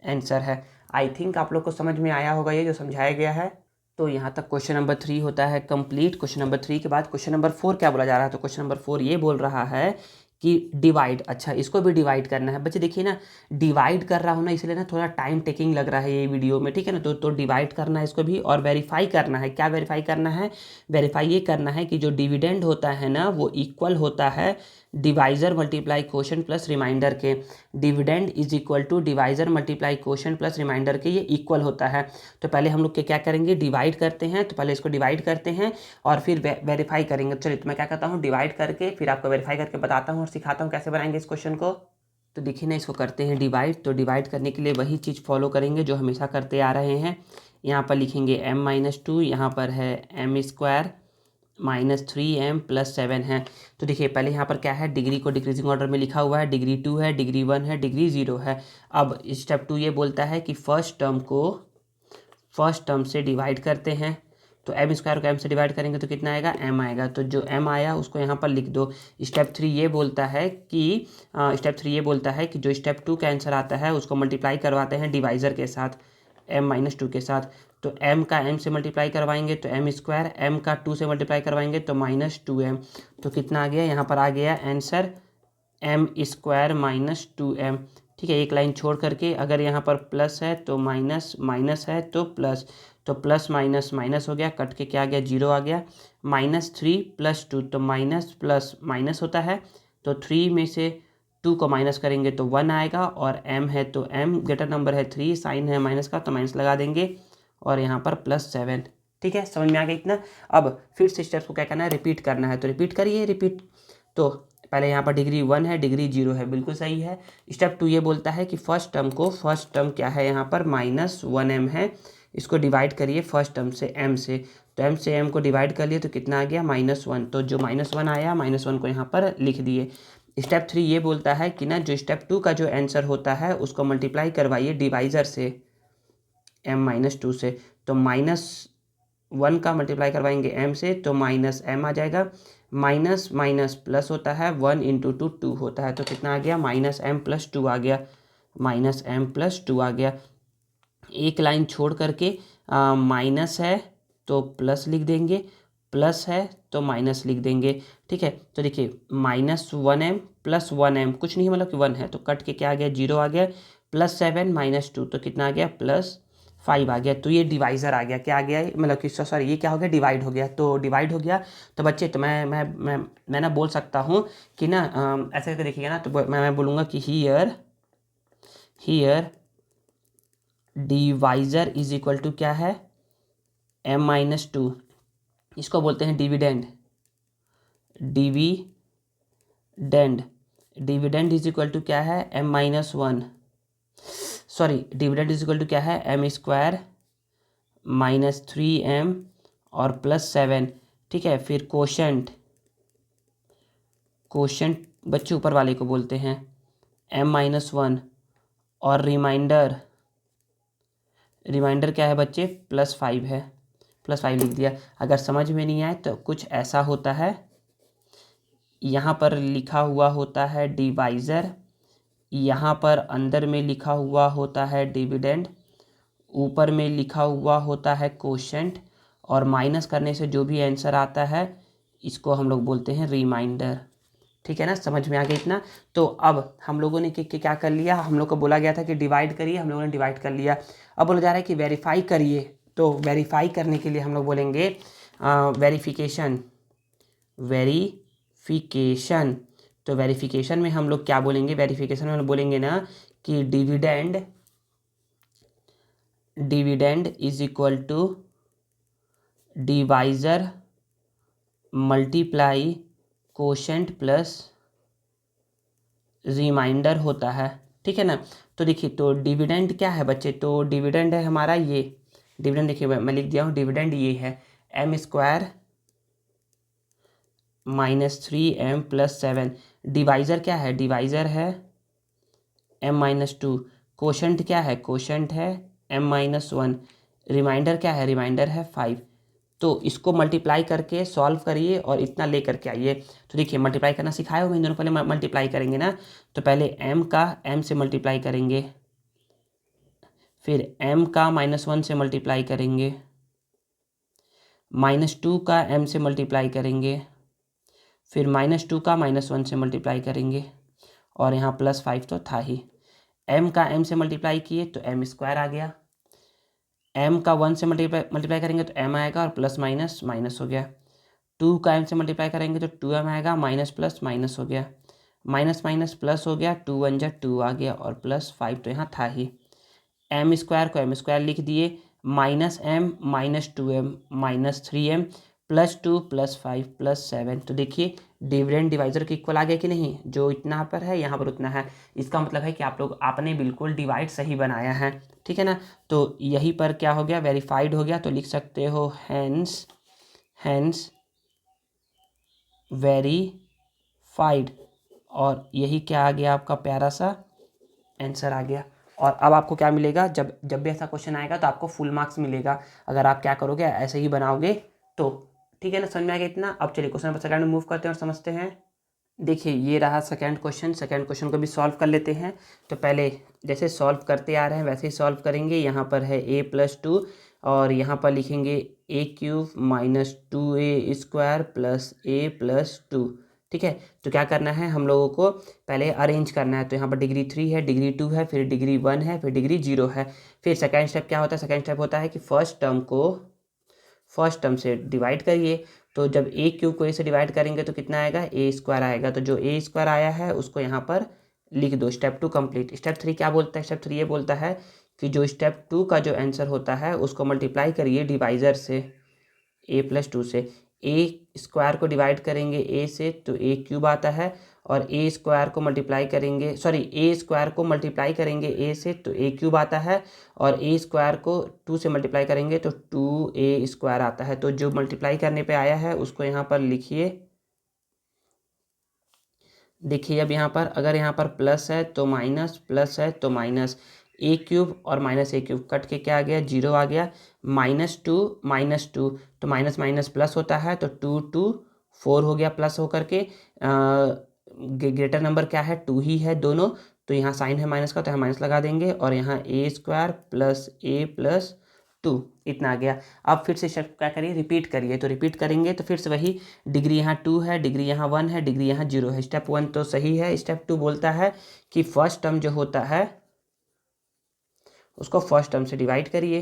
आंसर है। आई थिंक आप लोग को समझ में आया होगा ये जो समझाया गया है। तो यहाँ तक क्वेश्चन नंबर 3 होता है कंप्लीट। क्वेश्चन नंबर 3 के बाद क्वेश्चन नंबर 4 क्या बोला जा रहा है, तो क्वेश्चन नंबर 4 ये बोल रहा है कि डिवाइड, अच्छा इसको भी डिवाइड करना है। बच्चे देखिए ना, डिवाइड कर रहा हूँ ना इसलिए ना थोड़ा टाइम टेकिंग लग रहा है ये वीडियो में, ठीक है ना। तो डिवाइड करना है इसको भी और वेरीफाई करना है। क्या वेरीफाई करना है, वेरीफाई ये करना है कि जो डिविडेंड होता है ना वो इक्वल होता है divisor multiply quotient plus remainder के। Dividend is equal to divisor multiply quotient plus remainder के, ये इक्वल होता है। तो पहले हम लोग क्या करेंगे, डिवाइड करते हैं। तो पहले इसको डिवाइड करते हैं और फिर वेरीफाई करेंगे। चलिए तो मैं क्या करता हूँ, डिवाइड करके फिर आपको वेरीफाई करके बताता हूँ और सिखाता हूँ कैसे बनाएंगे इस क्वेश्चन को। तो देखिए ना, इसको करते हैं डिवाइड। तो डिवाइड करने के लिए वही चीज़ फॉलो करेंगे जो हमेशा करते आ रहे हैं। यहाँ पर लिखेंगे m-2, यहाँ पर है m² -3m + 7 है। तो देखिए पहले यहाँ पर क्या है, डिग्री को डिक्रीजिंग ऑर्डर में लिखा हुआ है। डिग्री 2 है, डिग्री 1 है, डिग्री 0 है। अब स्टेप 2 ये बोलता है कि फर्स्ट टर्म को फर्स्ट टर्म से डिवाइड करते हैं। तो m² को m से डिवाइड करेंगे तो कितना आएगा m आएगा। तो जो m आया उसको यहाँ पर लिख दो। स्टेप 3 ये बोलता है कि जो स्टेप 2 का आंसर आता है उसको मल्टीप्लाई करवाते हैं डिवाइज़र के साथ, m-2 के साथ। तो m का m से मल्टीप्लाई करवाएंगे तो m², m का 2 से मल्टीप्लाई करवाएंगे तो -2m। तो कितना आ गया, यहाँ पर आ गया आंसर m² - 2m। ठीक है, एक लाइन छोड़ करके अगर यहाँ पर प्लस है तो माइनस, माइनस है तो प्लस, तो प्लस माइनस माइनस हो गया, कट के क्या आ गया 0 आ गया। -3 + 2, तो माइनस प्लस माइनस होता है तो 3 में से 2 को माइनस करेंगे तो 1 आएगा और m है तो m, ग्रेटर नंबर है 3, साइन है माइनस का तो माइनस लगा देंगे और यहाँ पर +7। ठीक है, समझ में आ गया इतना। अब फिर से स्टेप्स को क्या करना है, रिपीट करना है। तो रिपीट करिए, रिपीट। तो पहले यहाँ पर डिग्री 1 है, डिग्री 0 है, बिल्कुल सही है। स्टेप 2 ये बोलता है कि फर्स्ट टर्म क्या है, यहाँ पर -1m है, इसको डिवाइड करिए फर्स्ट टर्म से m से। तो m से m को डिवाइड कर लिए तो कितना आ गया -1। तो जो -1 आया, -1 को यहाँ पर लिख दिए। स्टेप 3 ये बोलता है कि ना जो स्टेप 2 का जो आंसर होता है उसको मल्टीप्लाई करवाइए डिवाइज़र से m-2 से। तो -1 का मल्टीप्लाई करवाएंगे m से तो -m आ जाएगा। माइनस माइनस प्लस होता है, 1 × 2 2 होता है। तो कितना आ गया -m + 2 आ गया, -m + 2 आ गया। एक लाइन छोड़ करके माइनस है तो प्लस लिख देंगे, प्लस है तो माइनस लिख देंगे। ठीक है, तो देखिए -1m + 1m कुछ नहीं, मतलब कि 1 है तो कट के क्या आ गया 0 आ गया। +7 - 2 तो कितना आ गया 5 आ गया, तो ये डिवाइज़र आ गया, क्या आ गया, मतलब कि सॉरी ये क्या हो गया, डिवाइड हो गया। तो डिवाइड हो गया तो बच्चे, तो मैं ना बोल सकता हूँ कि ना ऐसे करके देखिएगा ना, तो मैं बोलूँगा कि here divisor is equal to क्या है, m-2। इसको बोलते हैं dividend. Dividend is equal to क्या है, m-1, sorry dividend is equal to क्या है, m² -3m और +7। ठीक है, फिर कोशेंट बच्चे ऊपर वाले को बोलते हैं m-1 और रिमाइंडर क्या है बच्चे, +5 है, +5 लिख दिया। अगर समझ में नहीं आए तो कुछ ऐसा होता है, यहाँ पर लिखा हुआ होता है डिवाइज़र, यहाँ पर अंदर में लिखा हुआ होता है डिविडेंड, ऊपर में लिखा हुआ होता है कोशेंट, और माइनस करने से जो भी आंसर आता है इसको हम लोग बोलते हैं रिमाइंडर। ठीक है ना, समझ में आ गया इतना। तो अब हम लोगों ने क्या कर लिया, हम लोग को बोला गया था कि डिवाइड करिए, हम लोगों ने डिवाइड कर लिया। अब बोला जा रहा है कि वेरीफाई करिए, तो वेरीफाई करने के लिए हम लोग बोलेंगे वेरिफिकेशन। तो वेरिफिकेशन में हम लोग क्या बोलेंगे, वेरिफिकेशन में हम लोग बोलेंगे ना कि dividend is equal to divisor multiply quotient plus remainder होता है। ठीक है ना, तो देखिए, तो डिविडेंड क्या है बच्चे, तो डिविडेंड है हमारा ये डिविडेंड, देखिए मैं लिख दिया हूँ, डिविडेंड ये है m² -3m + 7। डिवाइज़र क्या है, डिवाइज़र है m-2। कोशेंट क्या है, कोशेंट है m-1। रिमाइंडर क्या है, रिमाइंडर है 5। तो इसको मल्टीप्लाई करके सॉल्व करिए और इतना ले करके आइए। तो देखिए, मल्टीप्लाई करना सिखाया हुआ इन दोनों, पहले मल्टीप्लाई करेंगे ना, तो पहले m का m से मल्टीप्लाई करेंगे, फिर m का -1 से मल्टीप्लाई करेंगे, -2 का m से मल्टीप्लाई करेंगे, फिर -2 का -1 से मल्टीप्लाई करेंगे, और यहाँ +5 तो था ही। m का m से मल्टीप्लाई किए तो m² आ गया, m का 1 से मल्टीप्लाई करेंगे तो m आएगा, और प्लस माइनस माइनस हो गया। 2 का m से मल्टीप्लाई करेंगे तो 2m आएगा, माइनस प्लस माइनस हो गया, माइनस माइनस प्लस हो गया, 2 1 जा 2 आ गया, और +5 तो यहाँ था ही। m² को m² लिख दिए, -m -2m -3m +2 +5 +7। तो देखिए, डिविडेंड डिवाइज़र के इक्वल आ गया कि नहीं, जो इतना पर है यहाँ पर उतना है। इसका मतलब है कि आपने बिल्कुल डिवाइड सही बनाया है। ठीक है ना, तो यहीं पर क्या हो गया, वेरीफाइड हो गया। तो लिख सकते हो हैंस वेरीफाइड, और यही क्या आ गया, आपका प्यारा सा आंसर आ गया। और अब आपको क्या मिलेगा, जब भी ऐसा क्वेश्चन आएगा तो आपको फुल मार्क्स मिलेगा, अगर आप क्या करोगे, ऐसे ही बनाओगे तो। ठीक है ना, समझ में आ गया इतना। अब चलिए क्वेश्चन नंबर सेकंड में मूव करते हैं और समझते हैं। देखिए, ये रहा सेकंड क्वेश्चन को भी सॉल्व कर लेते हैं। तो पहले जैसे सॉल्व करते आ रहे हैं वैसे ही सॉल्व करेंगे। यहाँ पर है a+2, और यहाँ पर लिखेंगे a³ -2a² + a+2। ठीक है, तो क्या करना है हम लोगों को, पहले अरेंज करना है। तो यहाँ पर डिग्री 3 है, डिग्री 2 है, फिर डिग्री 1 है, फिर डिग्री 0 है। फिर सेकेंड स्टेप क्या होता है, सेकेंड स्टेप होता है कि फर्स्ट टर्म से डिवाइड करिए। तो जब a³ को a से डिवाइड करेंगे तो कितना आएगा, a² आएगा। तो जो a² आया है उसको यहाँ पर लिख दो। Step 2 complete. स्टेप 3 क्या बोलता है, स्टेप 3 ये बोलता है कि जो स्टेप 2 का जो आंसर होता है उसको मल्टीप्लाई करिए डिवाइज़र से, a+2 से। a² को डिवाइड करेंगे a से तो a³ आता है, और a² को मल्टीप्लाई करेंगे, a² को मल्टीप्लाई करेंगे a से तो a³ आता है, और a² को 2 से मल्टीप्लाई करेंगे तो 2a² आता है। तो जो मल्टीप्लाई करने पे आया है उसको यहाँ पर लिखिए। देखिए, अब यहाँ पर अगर यहाँ पर प्लस है तो माइनस, प्लस है तो माइनस, a³ और -a³ कट के क्या आ गया, 0 आ गया। -2 तो माइनस माइनस प्लस होता है, तो 2 2 4 हो गया प्लस होकर के। ग्रेटर नंबर क्या है, 2 ही है दोनों, तो यहाँ साइन है माइनस का तो यहाँ माइनस लगा देंगे, और यहाँ a² + a+2 इतना आ गया। अब फिर से स्टेप क्या करिए, रिपीट करिए। तो रिपीट करेंगे तो फिर से वही, डिग्री यहाँ 2 है, डिग्री यहाँ 1 है, डिग्री यहाँ 0 है। स्टेप 1 तो सही है। स्टेप 2 बोलता है कि फर्स्ट टर्म जो होता है उसको फर्स्ट टर्म से डिवाइड करिए,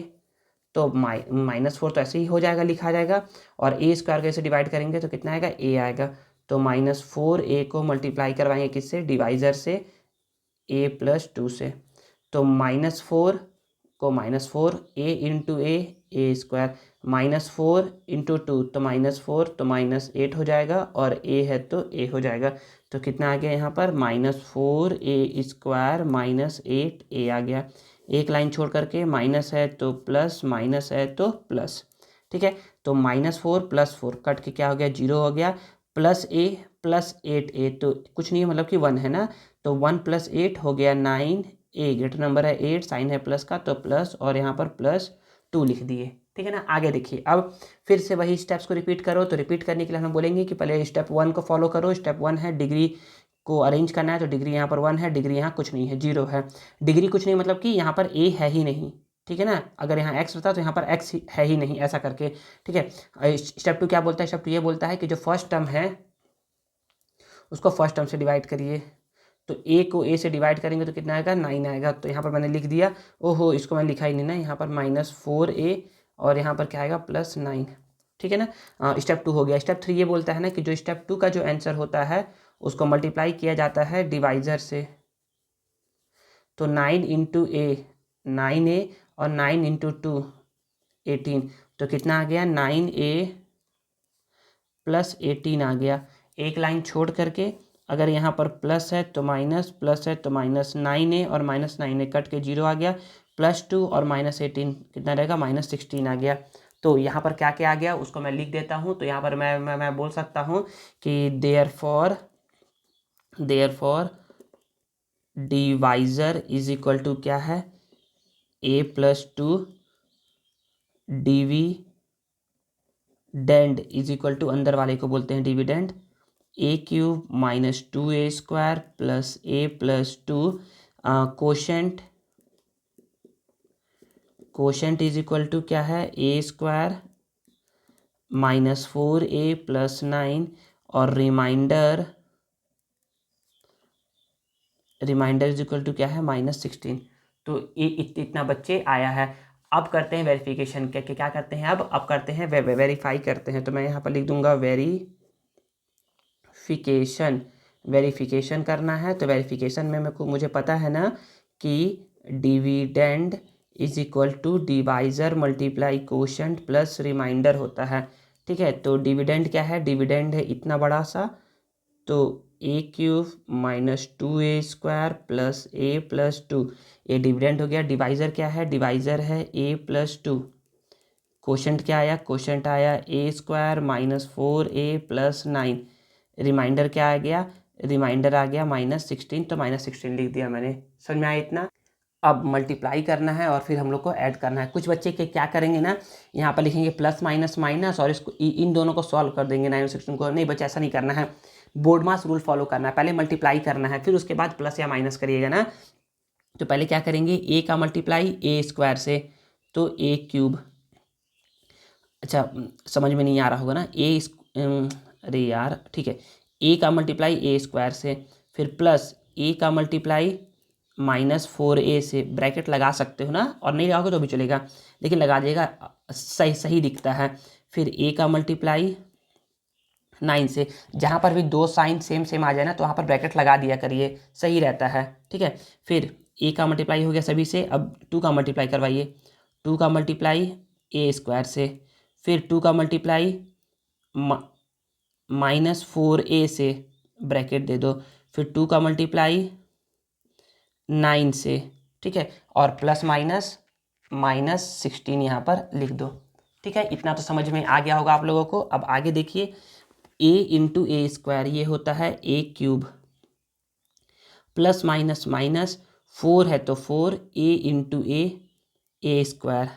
तो -4 तो ऐसे ही हो जाएगा, लिखा जाएगा। और ए स्क्वायर को ऐसे डिवाइड करेंगे तो कितना आएगा, ए आएगा। तो -4a को मल्टीप्लाई करवाएंगे किससे, डिवाइज़र से, a+2 से। तो -4 को -4, a into A square, -4 into 2 तो -4, तो -8 हो जाएगा, और a है तो a हो जाएगा। तो कितना आ गया यहाँ पर, -4a स्क्वायर -8a आ गया। एक लाइन छोड़ करके माइनस है तो प्लस, माइनस है तो प्लस, ठीक है। तो -4 + 4 कट के क्या हो गया, 0 हो गया, +a + 8a तो कुछ नहीं है, मतलब कि 1 है ना। तो 1 + 8 हो गया 9, a ग्रेटर नंबर है 8, साइन है प्लस का तो प्लस, और यहाँ पर +2 लिख दिए, ठीक है ना। आगे देखिए, अब फिर से वही स्टेप्स को रिपीट करो। तो रिपीट करने के लिए हम बोलेंगे कि पहले स्टेप 1 को फॉलो करो। स्टेप 1 है डिग्री को अरेंज करना है, तो डिग्री यहाँ पर 1 है, डिग्री यहाँ कुछ नहीं है, 0 है। डिग्री कुछ नहीं मतलब कि यहाँ पर a है ही नहीं, ठीक है ना। अगर यहाँ x होता तो यहाँ पर x है ही नहीं, ऐसा करके, ठीक है। स्टेप 2 क्या बोलता है, स्टेप 2 ये बोलता है कि जो फर्स्ट टर्म है उसको फर्स्ट टर्म से डिवाइड करिए। तो a को a से डिवाइड करेंगे तो कितना आएगा, 9 आएगा। तो यहाँ पर मैंने लिख दिया, ओहो इसको मैंने लिखा ही नहीं ना, यहाँ पर -4a और यहाँ पर क्या आएगा, +9, ठीक है ना। स्टेप 2 हो गया। स्टेप 3 ये बोलता है ना कि जो स्टेप 2 का जो आंसर होता है उसको मल्टीप्लाई किया जाता है डिवाइज़र से। तो 9 इंटू ए 9a और 9 इंटू 2 18, तो कितना आ गया, 9a + 18 आ गया। एक लाइन छोड़ करके अगर यहाँ पर प्लस है तो माइनस, प्लस है तो माइनस, 9a और -9a कट के 0 आ गया, +2 और -18 कितना रहेगा, -16 आ गया। तो यहाँ पर क्या क्या आ गया उसको मैं लिख देता हूँ। तो यहाँ पर मैं बोल सकता हूँ कि therefore divisor is equal to क्या है, a+2 dividend is equal to, अंदर वाले को बोलते हैं dividend, a³ - 2a² + a+2 quotient is equal to क्या है, a² -4a + 9, और रिमाइंडर इज इक्वल टू क्या है, -16। तो ये इतना बच्चे आया है। अब करते हैं वेरिफिकेशन, क्या करते हैं, अब करते हैं वेरीफाई करते हैं। तो मैं यहाँ पर लिख दूंगा वेरिफिकेशन करना है। तो वेरिफिकेशन में मुझे पता है ना कि dividend is equal to divisor × quotient + remainder होता है, ठीक है। तो डिविडेंड क्या है, डिविडेंड है इतना बड़ा सा, तो a³ - 2a² + a+2, ये डिविडेंड हो गया। डिवाइज़र क्या है, डिवाइज़र है a+2। कोशेंट क्या आया, कोशेंट आया a² -4a + 9। रिमाइंडर क्या आ गया, रिमाइंडर आ गया -16, तो -16 लिख दिया मैंने। समझ में आया इतना। अब मल्टीप्लाई करना है और फिर हम लोग को ऐड करना है। कुछ बच्चे के क्या करेंगे ना, यहाँ पर लिखेंगे प्लस माइनस माइनस और इसको इन दोनों को सॉल्व कर देंगे 9 और 16 को। नहीं बच्चे, ऐसा नहीं करना है, बोर्ड मास रूल फॉलो करना है। पहले मल्टीप्लाई करना है, फिर उसके बाद प्लस या माइनस करिएगा ना। तो पहले क्या करेंगे, a का मल्टीप्लाई a² से, तो a³। अच्छा समझ में नहीं आ रहा होगा ना, अरे यार ठीक है, a का मल्टीप्लाई a² से, फिर प्लस a का मल्टीप्लाई -4a से, ब्रैकेट लगा सकते हो ना, और नहीं लगाओगे तो भी चलेगा, लेकिन लगा दिएगा, सही दिखता है। फिर a का मल्टीप्लाई 9 से, जहाँ पर भी दो साइन सेम आ जाए ना तो वहाँ पर ब्रैकेट लगा दिया करिए, सही रहता है, ठीक है। फिर a का मल्टीप्लाई हो गया सभी से, अब 2 का मल्टीप्लाई करवाइए। 2 का मल्टीप्लाई a² से, फिर 2 का मल्टीप्लाई -4a से, ब्रैकेट दे दो, फिर 2 का मल्टीप्लाई 9 से, ठीक है, और प्लस माइनस -16 यहाँ पर लिख दो, ठीक है। इतना तो समझ में आ गया होगा आप लोगों को। अब आगे देखिए, a × a² ये होता है a³ प्लस माइनस माइनस 4 है तो 4a × a²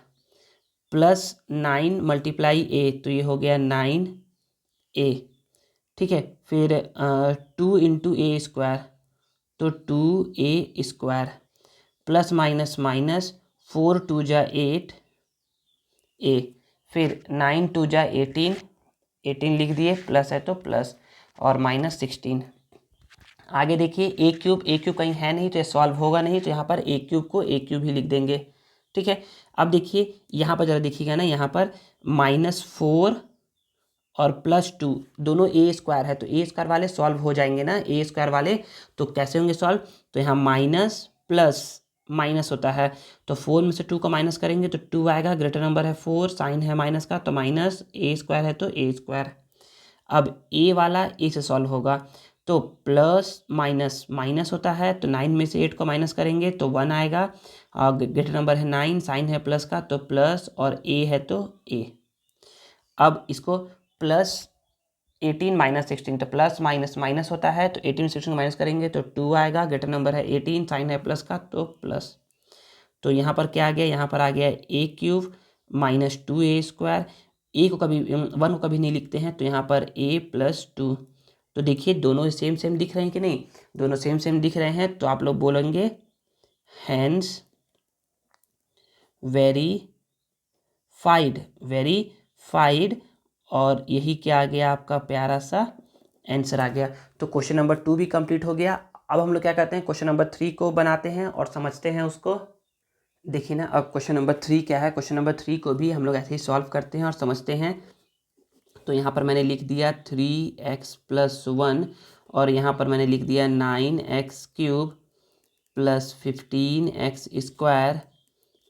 प्लस 9 × a, तो ये हो गया 9a, ठीक है। फिर 2 × a² तो 2a² plus minus minus 4 × 2 = 8a, फिर 9 × 2 = 18 लिख दिए, प्लस है तो प्लस, और -16। आगे देखिए a³ कहीं है नहीं तो ये सॉल्व होगा नहीं, तो यहाँ पर a³ को a³ ही लिख देंगे, ठीक है। अब देखिए यहाँ पर ज़रा देखिएगा ना, यहाँ पर -4 और +2 दोनों ए स्क्वायर है, तो ए स्क्वायर वाले सॉल्व हो जाएंगे ना, ए स्क्वायर वाले तो कैसे होंगे सॉल्व, तो यहाँ माइनस प्लस माइनस होता है, तो 4 में से 2 को माइनस करेंगे तो 2 आएगा, ग्रेटर नंबर है 4, साइन है माइनस का, तो माइनस ए स्क्वायर है तो ए स्क्वायर। अब ए वाला ए से सॉल्व होगा, तो प्लस माइनस माइनस होता है, तो 9 में से 8 को माइनस करेंगे तो 1 आएगा, और ग्रेटर नंबर है 9, साइन है प्लस का तो प्लस, और ए है तो ए। अब इसको प्लस 18 माइनस 16, तो प्लस माइनस माइनस होता है, तो 18 16 को माइनस करेंगे तो 2 आएगा, ग्रेटर नंबर है 18, साइन है प्लस का तो प्लस। तो यहाँ पर क्या आ गया, यहाँ पर आ गया ए क्यूब माइनस 2a स्क्वायर। ए को कभी 1 को कभी नहीं लिखते हैं, तो यहाँ पर a प्लस 2। तो देखिए दोनों सेम सेम दिख रहे हैं कि नहीं, दोनों सेम सेम दिख रहे हैं, तो आप लोग बोलेंगे हैंस वेरीफाइड, और यही क्या आ गया आपका प्यारा सा आंसर आ गया। तो क्वेश्चन नंबर 2 भी कंप्लीट हो गया। अब हम लोग क्या करते हैं, क्वेश्चन नंबर 3 को बनाते हैं और समझते हैं उसको। देखिए ना, अब क्वेश्चन नंबर 3 क्या है, क्वेश्चन नंबर 3 को भी हम लोग ऐसे ही सॉल्व करते हैं और समझते हैं। तो यहाँ पर मैंने लिख दिया 3x + 1, और यहाँ पर मैंने लिख दिया 9x³ + 15x²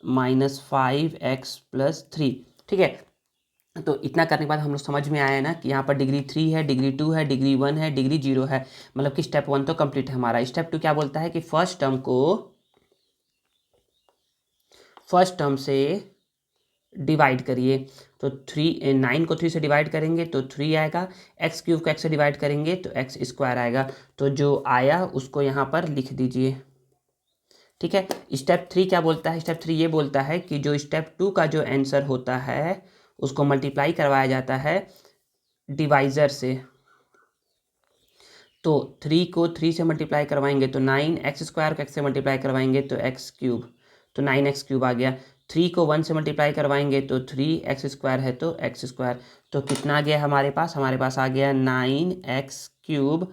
- 5x + 3। ठीक है, तो इतना करने के बाद हम लोग समझ में आया ना कि यहाँ पर डिग्री 3 है, डिग्री 2 है, डिग्री 1 है, डिग्री 0 है, मतलब कि स्टेप 1 तो कंप्लीट है हमारा। स्टेप 2 क्या बोलता है कि फर्स्ट टर्म से डिवाइड करिए, तो 9 को 3 से डिवाइड करेंगे तो 3 आएगा, x³ को x से डिवाइड करेंगे तो x² आएगा, तो जो आया उसको यहाँ पर लिख दीजिए। ठीक है, स्टेप 3 क्या बोलता है, स्टेप 3 ये बोलता है कि जो स्टेप 2 का जो आंसर होता है उसको मल्टीप्लाई करवाया जाता है डिवाइज़र से। तो 3 को 3 से मल्टीप्लाई करवाएंगे तो 9, x² को x से मल्टीप्लाई करवाएंगे तो x³, तो 9x³ आ गया। 3 को 1 से मल्टीप्लाई करवाएंगे तो 3x² है तो x², तो कितना आ गया हमारे पास आ गया 9x³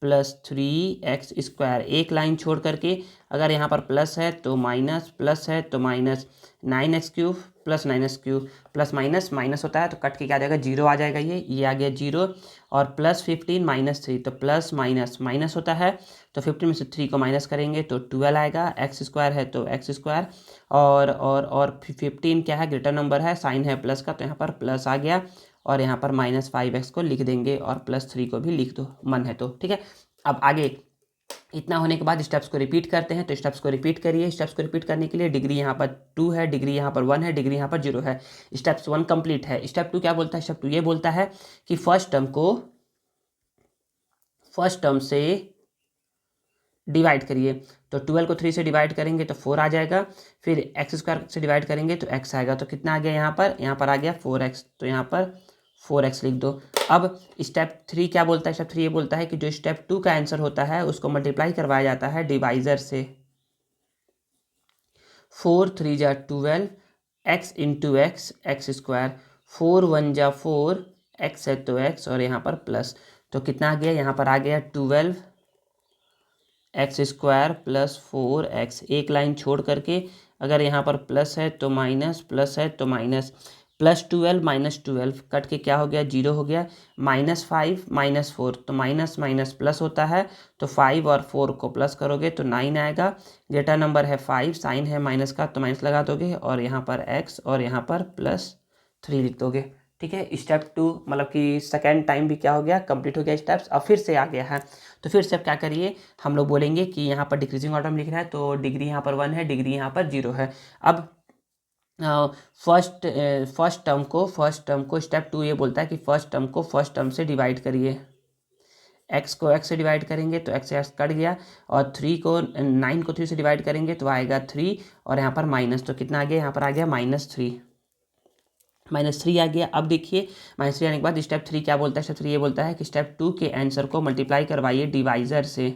+ 3x²। एक लाइन छोड़ करके अगर यहाँ पर प्लस है तो माइनस, प्लस है तो minus, 9x³ + 9x³ plus minus minus होता है, तो कट के क्या आ जाएगा, 0 आ जाएगा, ये आ गया 0, और +15 - 3, तो प्लस माइनस माइनस होता है, तो 15 में से 3 को माइनस करेंगे तो 12 आएगा, x² है तो x², और 15 क्या है, ग्रेटर नंबर है, साइन है प्लस का, तो यहाँ पर प्लस आ गया, और यहाँ पर -5x को लिख देंगे और +3 को भी लिख दो मन है तो। ठीक है, अब आगे इतना होने के बाद स्टेप्स को रिपीट करते हैं, तो स्टेप्स को रिपीट करिए। स्टेप्स को रिपीट करने के लिए डिग्री यहाँ पर 2 है, डिग्री यहाँ पर 1 है, डिग्री यहाँ पर 0 है। स्टेप्स 1 कंप्लीट है। स्टेप 2 क्या बोलता है, स्टेप 2 ये बोलता है कि फर्स्ट टर्म से डिवाइड करिए, तो 12 को 3 से डिवाइड करेंगे तो 4 आ जाएगा, फिर x² से डिवाइड करेंगे तो x आएगा, तो कितना आ गया यहाँ पर आ गया 4x, तो यहाँ पर 4x लिख दो। अब स्टेप 3 क्या बोलता है, स्टेप 3 ये बोलता है कि जो स्टेप 2 का आंसर होता है उसको मल्टीप्लाई करवाया जाता है डिवाइज़र से। 4 3 जा 12, x × x² 4 1 जा 4, x है तो x, और यहाँ पर प्लस, तो कितना आ गया, यहाँ पर आ गया 12x² + 4x। एक लाइन छोड़ करके अगर यहाँ पर प्लस है तो माइनस, प्लस है तो माइनस, +12 - 12 कट के क्या हो गया, 0 हो गया, -5 - 4, तो माइनस माइनस प्लस होता है, तो 5 और 4 को प्लस करोगे तो 9 आएगा, ग्रेटर नंबर है 5, साइन है माइनस का तो माइनस लगा दोगे, और यहाँ पर x और यहाँ पर +3 लिख दोगे। ठीक है, स्टेप 2 मतलब कि सेकेंड टाइम भी क्या हो गया, कंप्लीट हो गया स्टेप्स, अब फिर से आ गया है। तो फिर से अब क्या करिए, हम लोग बोलेंगे कि यहाँ पर डिक्रीजिंग ऑर्डर में लिख रहा है, तो डिग्री यहाँ पर 1 है, डिग्री यहाँ पर 0 है। अब फर्स्ट टर्म को स्टेप 2 ये बोलता है कि फर्स्ट टर्म को फर्स्ट टर्म से डिवाइड करिए। x को x से डिवाइड करेंगे तो x से x कट गया, और 9 को 3 से डिवाइड करेंगे तो आएगा 3, और यहाँ पर माइनस, तो कितना आ गया, यहाँ पर आ गया -3 आ गया। अब देखिए -3 आने के बाद स्टेप 3 क्या बोलता है, स्टेप 3 ये बोलता है कि स्टेप 2 के आंसर को मल्टीप्लाई करवाइए डिवाइज़र से।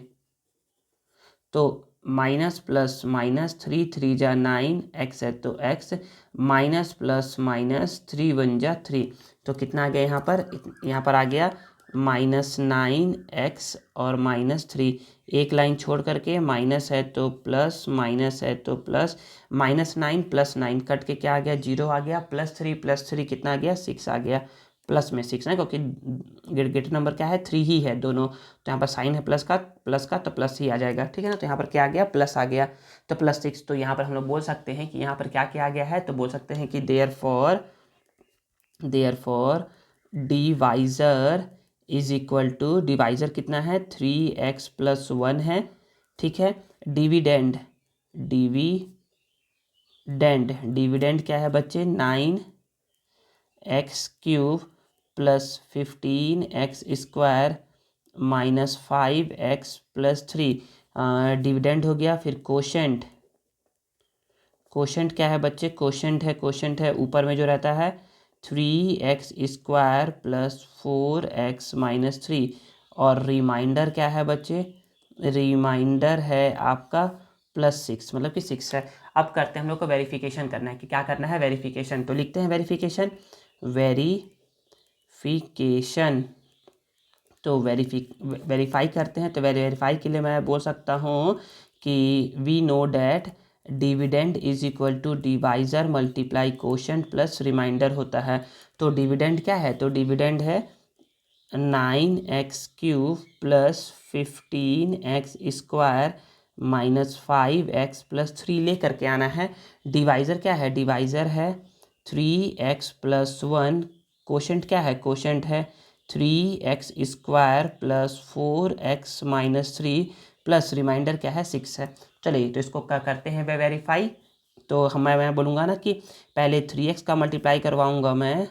तो माइनस प्लस माइनस 3 3 जा 9, x है तो x, माइनस प्लस माइनस 3 1 जा 3, तो कितना आ गया यहाँ पर आ गया -9x और -3, एक लाइन छोड़ करके माइनस है तो प्लस, माइनस है तो प्लस, -9 + 9 कट के क्या आ गया, 0 आ गया, +3 कितना आ गया, 6 आ गया, प्लस में 6 ना, क्योंकि ग्रेटर नंबर क्या है, 3 ही है दोनों, तो यहाँ पर साइन है प्लस का तो प्लस ही आ जाएगा, ठीक है ना। तो यहाँ पर क्या आ गया, प्लस आ गया, तो +6। तो यहाँ पर हम लोग बोल सकते हैं कि यहाँ पर क्या किया गया है, तो बोल सकते हैं कि therefore divisor is equal to, divisor कितना है, 3x + 1 है, ठीक है। डिविडेंड क्या है बच्चे, 9x³ + 15x² -5x + 3, डिविडेंड हो गया। फिर कोशेंट क्या है बच्चे, कोशेंट है ऊपर में जो रहता है 3x² + 4x - 3, और रिमाइंडर क्या है बच्चे, रिमाइंडर है आपका +6, मतलब कि 6 है। अब करते हैं, हम लोग को वेरिफिकेशन करना है कि क्या करना है, वेरिफिकेशन। तो लिखते हैं वेरिफिकेशन, तो वेरीफाई करते हैं। तो वेरीफाई के लिए मैं बोल सकता हूँ कि we know that dividend is equal to divisor multiply quotient plus remainder होता है। तो डिविडेंड क्या है, तो डिविडेंड है 9x³ + 15x² -5x + 3 ले करके आना है। डिवाइज़र क्या है, डिवाइज़र है 3x + 1, कोशेंट क्या है, कोशेंट है 3x² + 4x - 3 प्लस रिमाइंडर क्या है, 6 है। चलिए तो इसको क्या करते हैं वेरीफाई। तो मैं बोलूँगा ना कि पहले 3x का मल्टीप्लाई करवाऊँगा मैं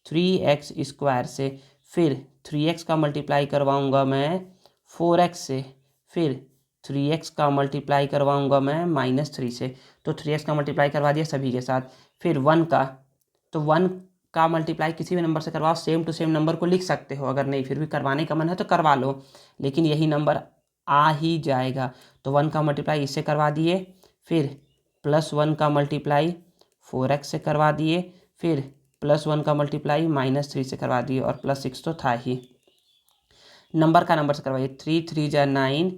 3x² से, फिर 3x का मल्टीप्लाई करवाऊँगा मैं 4x से, फिर 3x का मल्टीप्लाई करवाऊँगा मैं -3 से। तो 3x का मल्टीप्लाई करवा दिया सभी के साथ, फिर 1 का, तो 1 का मल्टीप्लाई किसी भी नंबर से करवाओ, सेम टू सेम नंबर को लिख सकते हो, अगर नहीं फिर भी करवाने का मन है तो करवा लो, लेकिन यही नंबर आ ही जाएगा। तो 1 का मल्टीप्लाई इससे करवा दिए, फिर +1 का मल्टीप्लाई 4x से करवा दिए, फिर +1 का मल्टीप्लाई -3 से करवा दिए, और +6 तो था ही। नंबर से करवाइए, 3 3 जा 9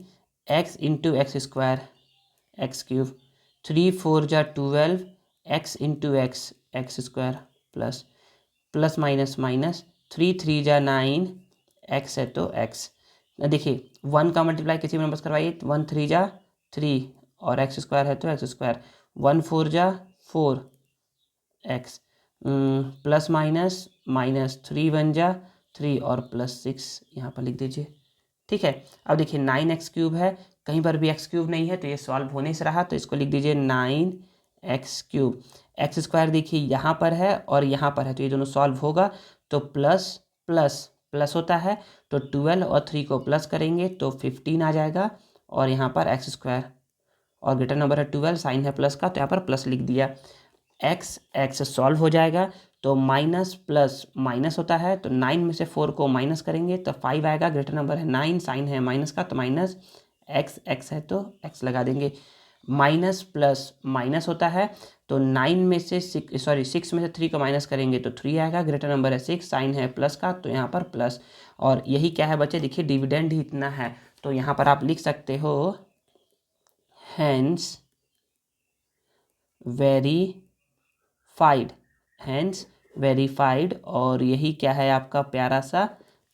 x × x² x³ 3 4 जा 12 x × x x² plus minus 3 3 जा 9 x है तो x। देखिए 1 का मल्टीप्लाई किसी भी नंबर से करवाइए, 1 3 जा 3 और x² है तो x², 1 4 जा 4 x, प्लस माइनस 3 1 जा 3 और +6 यहाँ पर लिख दीजिए, ठीक है। अब देखिए 9x³ है, कहीं पर भी x³ नहीं है तो ये सॉल्व होने से रहा, तो इसको लिख दीजिए 9x³। x² देखिए यहाँ पर है और यहाँ पर है, तो ये दोनों सॉल्व होगा, तो प्लस प्लस प्लस होता है, तो 12 और 3 को प्लस करेंगे तो 15 आ जाएगा, और यहाँ पर x² और ग्रेटर नंबर है 12, साइन है प्लस का, तो यहाँ पर प्लस लिख दिया। x सॉल्व हो जाएगा, तो माइनस प्लस माइनस होता है, तो 9 में से 4 को माइनस करेंगे तो 5 आएगा, ग्रेटर नंबर है 9, साइन है माइनस का, तो माइनस x है तो x लगा देंगे। माइनस प्लस माइनस होता है, तो 6 में से 3 को माइनस करेंगे तो 3 आएगा, ग्रेटर नंबर है 6, साइन है प्लस का, तो यहाँ पर प्लस। और यही क्या है बच्चे, देखिए डिविडेंड ही इतना है, तो यहाँ पर आप लिख सकते हो हैंस वेरीफाइड, और यही क्या है आपका प्यारा सा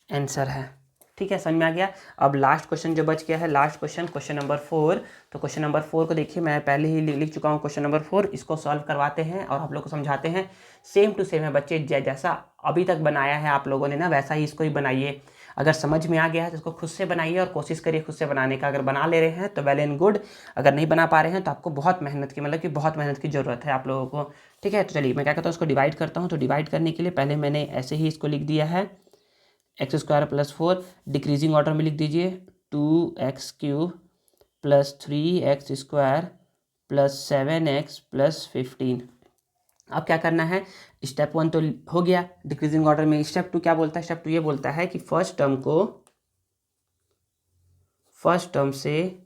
आंसर है, ठीक है, समझ में आ गया। अब लास्ट क्वेश्चन जो बच गया है, लास्ट क्वेश्चन नंबर 4। तो क्वेश्चन नंबर 4 को देखिए, मैं पहले ही लिख चुका हूँ क्वेश्चन नंबर 4, इसको सॉल्व करवाते हैं और आप लोग को समझाते हैं। सेम टू सेम है बच्चे, जैसा अभी तक बनाया है आप लोगों ने ना, वैसा ही इसको ही बनाइए। अगर समझ में आ गया है तो इसको खुद से बनाइए और कोशिश करिए खुद से बनाने का। अगर बना ले रहे हैं तो वेल एंड गुड, अगर नहीं बना पा रहे हैं तो आपको बहुत मेहनत की, मतलब कि बहुत मेहनत की ज़रूरत है आप लोगों को, ठीक है। तो चलिए मैं क्या करता हूँ, उसको डिवाइड करता हूँ। तो डिवाइड करने के लिए पहले मैंने ऐसे ही इसको लिख दिया है x² + 4, डिक्रीजिंग ऑर्डर में लिख दीजिए 2x³ + 3x² + 7x + 15। अब क्या करना है, स्टेप 1 तो हो गया डिक्रीजिंग ऑर्डर में। स्टेप 2 क्या बोलता है, स्टेप 2 ये बोलता है कि फर्स्ट टर्म को फर्स्ट टर्म से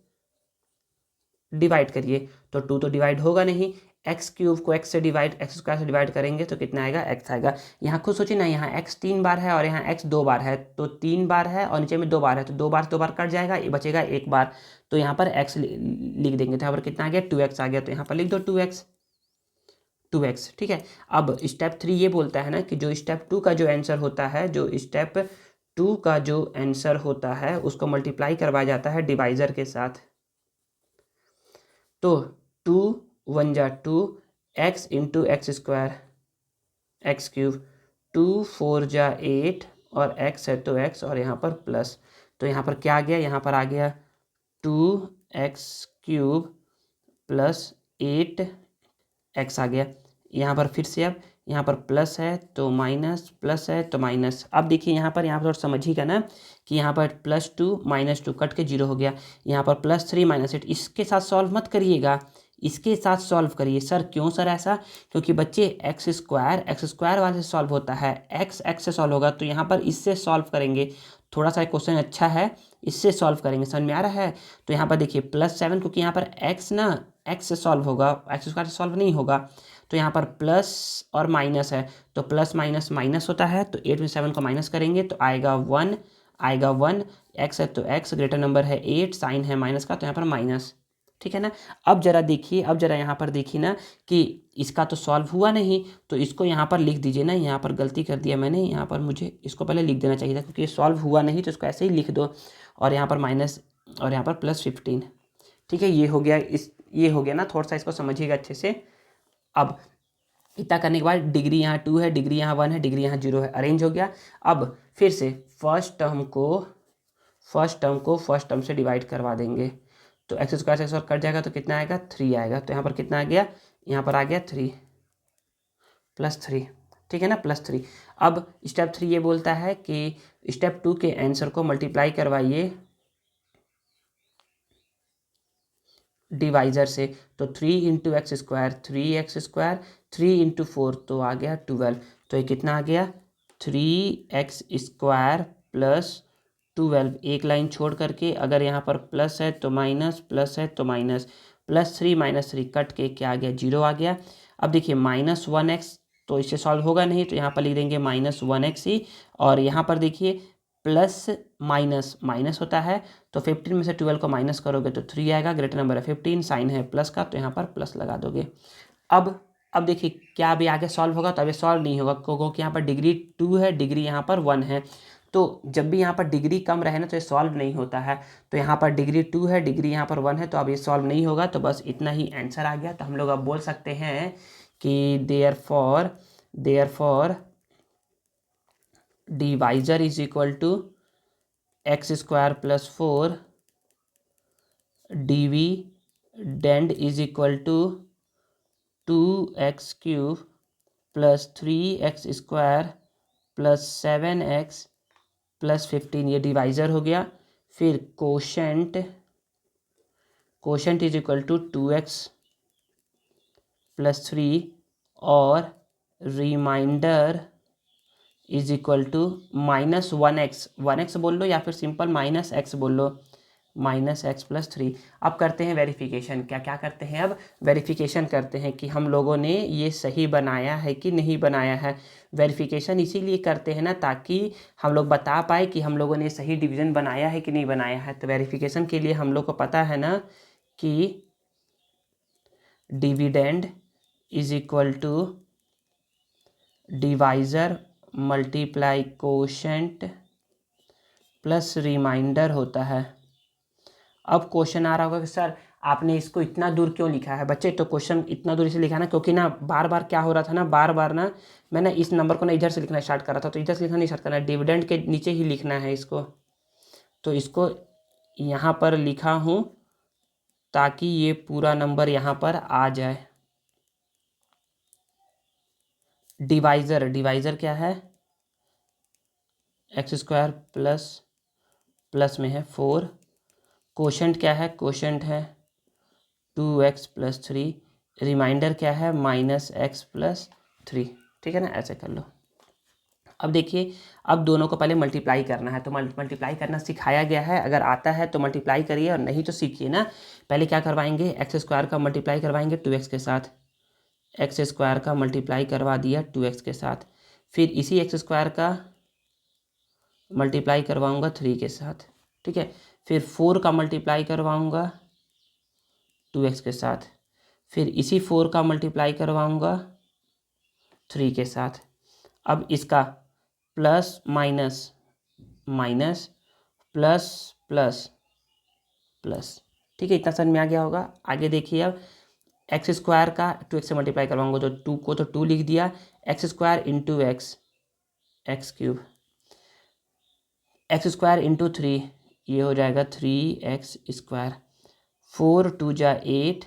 डिवाइड करिए। तो 2 तो डिवाइड होगा नहीं, एक्स क्यूब को एक्स स्क्वायर से डिवाइड करेंगे तो कितना आएगा, एक्स आएगा। यहाँ खुद सोचिए ना, यहाँ एक्स 3 बार है और यहाँ एक्स 2 बार है, तो 3 बार है और नीचे में 2 बार है, तो 2 बार कट जाएगा, ये बचेगा 1 बार। तो यहाँ पर एक्स लिख देंगे, तो यहाँ पर कितना आ गया, 2x आ गया, तो यहाँ पर लिख दो 2x, ठीक है। अब स्टेप 3 ये बोलता है ना कि जो स्टेप 2 का जो आंसर होता है, उसको मल्टीप्लाई करवाया जाता है डिवाइजर के साथ। तो 2 1 जा 2 x into x square x cube, 2 4 जा 8 और x है तो x और यहाँ पर प्लस, तो यहाँ पर क्या आ गया, यहाँ पर आ गया 2x क्यूब प्लस 8x आ गया। यहाँ पर फिर से अब यहाँ पर प्लस है तो माइनस, प्लस है तो माइनस। अब देखिए यहाँ पर थोड़ा समझिएगा ना कि यहाँ पर +2 -2 कट के 0 हो गया, यहाँ पर +3 -8, इसके साथ सॉल्व मत करिएगा, इसके साथ सॉल्व करिए। सर क्यों सर ऐसा? क्योंकि बच्चे एक्स स्क्वायर वाले से सॉल्व होता है, एक्स से सॉल्व होगा, तो यहाँ पर इससे सॉल्व करेंगे। थोड़ा सा क्वेश्चन अच्छा है, इससे सॉल्व करेंगे, समझ में आ रहा है? तो यहाँ पर देखिए +7, क्योंकि यहाँ पर एक्स से सॉल्व होगा, एक्स स्क्वायर से सॉल्व नहीं होगा, तो यहाँ पर प्लस और माइनस है, तो प्लस माइनस माइनस होता है, तो 8 में 7 को माइनस करेंगे तो आएगा 1, एक्स है तो एक्स, ग्रेटर नंबर है 8, साइन है माइनस का, तो यहाँ पर माइनस, ठीक है ना। अब जरा देखिए, यहाँ पर देखिए ना कि इसका तो सॉल्व हुआ नहीं, तो इसको यहाँ पर लिख दीजिए ना, यहाँ पर गलती कर दिया मैंने, यहाँ पर मुझे इसको पहले लिख देना चाहिए था, क्योंकि ये सॉल्व हुआ नहीं, तो इसको ऐसे ही लिख दो, और यहाँ पर माइनस और यहाँ पर +15, ठीक है। ये हो गया ना, थोड़ा सा इसको समझिएगा अच्छे से। अब इतना करने के बाद डिग्री यहाँ 2 है, डिग्री यहाँ 1 है, डिग्री यहाँ 0 है, अरेंज हो गया। अब फिर से फर्स्ट टर्म को फर्स्ट टर्म से डिवाइड करवा देंगे, तो एक्स स्क्वायर से एक्स कट जाएगा तो कितना आएगा, 3 आएगा, तो यहाँ पर कितना आ गया, यहाँ पर आ गया 3 +3, ठीक है ना, +3। अब स्टेप 3 ये बोलता है कि स्टेप 2 के आंसर को मल्टीप्लाई करवाइए डिवाइजर से, तो 3 into x square 3x square, 3 into 4 तो आ गया 12, तो ये कितना आ गया, 3x स्क्वायर प्लस 12, एक लाइन छोड़ करके, अगर यहाँ पर प्लस है तो माइनस, प्लस है तो माइनस, +3 -3 कट के क्या आ गया, 0 आ गया। अब देखिए -1x तो इससे सॉल्व होगा नहीं, तो यहाँ पर लिख देंगे -1x ही, और यहाँ पर देखिए प्लस माइनस माइनस होता है, तो 15 में से 12 को माइनस करोगे तो 3 आएगा, ग्रेटर नंबर है 15, साइन है प्लस का, तो यहाँ पर प्लस लगा दोगे। अब देखिए क्या अभी आगे सॉल्व होगा, तो अभी सॉल्व नहीं होगा, क्योंकि यहाँ पर डिग्री 2 है, डिग्री यहाँ पर 1 है, तो जब भी यहाँ पर डिग्री कम रहे ना तो ये सॉल्व नहीं होता है। तो यहाँ पर डिग्री 2 है, डिग्री यहाँ पर 1 है, तो अब ये सॉल्व नहीं होगा, तो बस इतना ही आंसर आ गया। तो हम लोग अब बोल सकते हैं कि therefore divisor is equal to x square plus 4, dividend is equal to 2x cube plus 3x square plus 7x plus 15, ये डिवाइजर हो गया। फिर quotient is equal to 2x plus 3 और reminder is equal to -1x बोल लो या फिर सिंपल -x बोल लो, -x प्लस 3। अब करते हैं वेरिफिकेशन। क्या करते हैं, अब वेरिफिकेशन करते हैं कि हम लोगों ने ये सही बनाया है कि नहीं बनाया है। वेरिफिकेशन इसीलिए करते हैं ना, ताकि हम लोग बता पाए कि हम लोगों ने सही डिवीज़न बनाया है कि नहीं बनाया है। तो वेरिफिकेशन के लिए हम लोग को पता है ना कि dividend is equal to divisor multiply quotient plus remainder होता है। अब क्वेश्चन आ रहा होगा कि सर आपने इसको इतना दूर क्यों लिखा है। बच्चे तो क्वेश्चन इतना दूर इसे लिखा ना, क्योंकि ना बार बार क्या हो रहा था ना, बार ना मैंने इस नंबर को ना इधर से लिखना स्टार्ट करा था, तो इधर से लिखना नहीं स्टार्ट करना है, डिविडेंड के नीचे ही लिखना है इसको। तो इसको यहाँ पर लिखा हूँ ताकि ये पूरा नंबर यहाँ पर आ जाए। डिवाइजर क्या है, एक्स स्क्वायर प्लस में है 4, कोशेंट क्या है, कोशेंट है 2x प्लस 3, रिमाइंडर क्या है -x प्लस 3, ठीक है ना, ऐसे कर लो। अब देखिए, अब दोनों को पहले मल्टीप्लाई करना है, तो मल्टीप्लाई करना सिखाया गया है, अगर आता है तो मल्टीप्लाई करिए और नहीं तो सीखिए ना। पहले क्या करवाएंगे, एक्स स्क्वायर का मल्टीप्लाई करवाएंगे 2x के साथ, एक्स स्क्वायर का मल्टीप्लाई करवा दिया 2x के साथ, फिर इसी एक्स स्क्वायर का मल्टीप्लाई करवाऊँगा 3 के साथ, ठीक है। फिर 4 का मल्टीप्लाई करवाऊँगा 2x के साथ, फिर इसी 4 का मल्टीप्लाई करवाऊँगा 3 के साथ। अब इसका plus minus minus plus plus plus, ठीक है। इतना समझ में आ गया होगा। आगे देखिए, अब एक्स स्क्वायर का 2x से मल्टीप्लाई करवाऊंगा तो 2 को तो 2 लिख दिया, x square into x, x cube, x square into 3, ये हो जाएगा 3x स्क्वायर, 4 2 जा 8,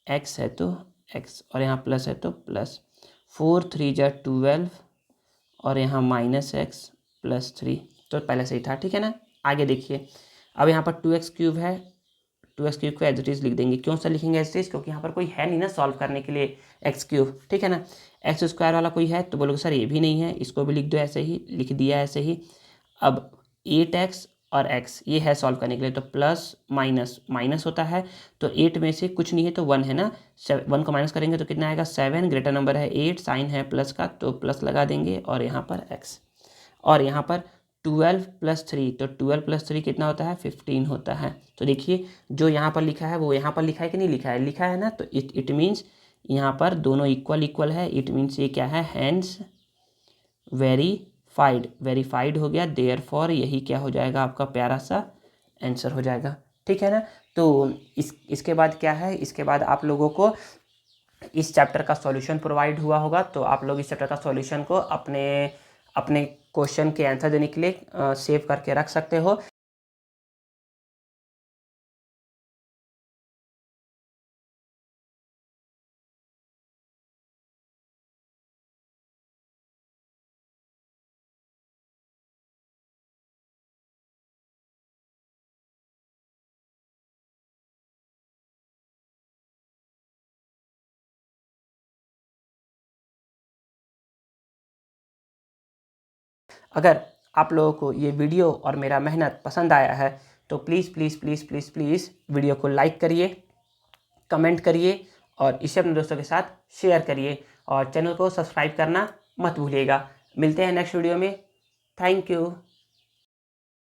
एक्स है तो एक्स और यहाँ प्लस है तो प्लस, 4 3 जा 12 और यहाँ माइनस एक्स प्लस 3, तो पहले से ही था, ठीक है ना। आगे देखिए, अब यहाँ पर 2x क्यूब है, 2x क्यूब को एज इट इज़ लिख देंगे। क्यों सर लिखेंगे एज इट इज़? क्योंकि यहाँ पर कोई है नहीं ना सॉल्व करने के लिए एक्स क्यूब, ठीक है ना। एक्स स्क्वायर वाला कोई है तो बोलोगे सर ये भी नहीं है, इसको भी लिख दो, ऐसे ही लिख दिया ऐसे ही। अब 8x और x ये है सॉल्व करने के लिए, तो प्लस माइनस माइनस होता है, तो 8 में से कुछ नहीं है तो 1 है ना, 1 को माइनस करेंगे तो कितना आएगा 7, ग्रेटर नंबर है 8, साइन है प्लस का तो प्लस लगा देंगे, और यहाँ पर x, और यहाँ पर 12 प्लस 3, तो 12 प्लस 3 कितना होता है 15 होता है। तो देखिए जो यहाँ पर लिखा है वो यहाँ पर लिखा है कि नहीं लिखा है, लिखा है ना, तो इट मीन्स यहाँ पर दोनों इक्वल इक्वल है, इट मीन्स ये क्या है, हैंस वेरीफाइड हो गया, देयरफॉर यही क्या हो जाएगा आपका प्यारा सा आंसर हो जाएगा, ठीक है ना। तो इसके बाद क्या है, इसके बाद आप लोगों को इस चैप्टर का सॉल्यूशन प्रोवाइड हुआ होगा, तो आप लोग इस चैप्टर का सॉल्यूशन को अपने अपने क्वेश्चन के आंसर देने के लिए सेव करके रख सकते हो। अगर आप लोगों को ये वीडियो और मेरा मेहनत पसंद आया है तो please please please please please video को लाइक करिए, कमेंट करिए और इसे अपने दोस्तों के साथ शेयर करिए, और चैनल को सब्सक्राइब करना मत भूलिएगा। मिलते हैं नेक्स्ट वीडियो में। Thank you.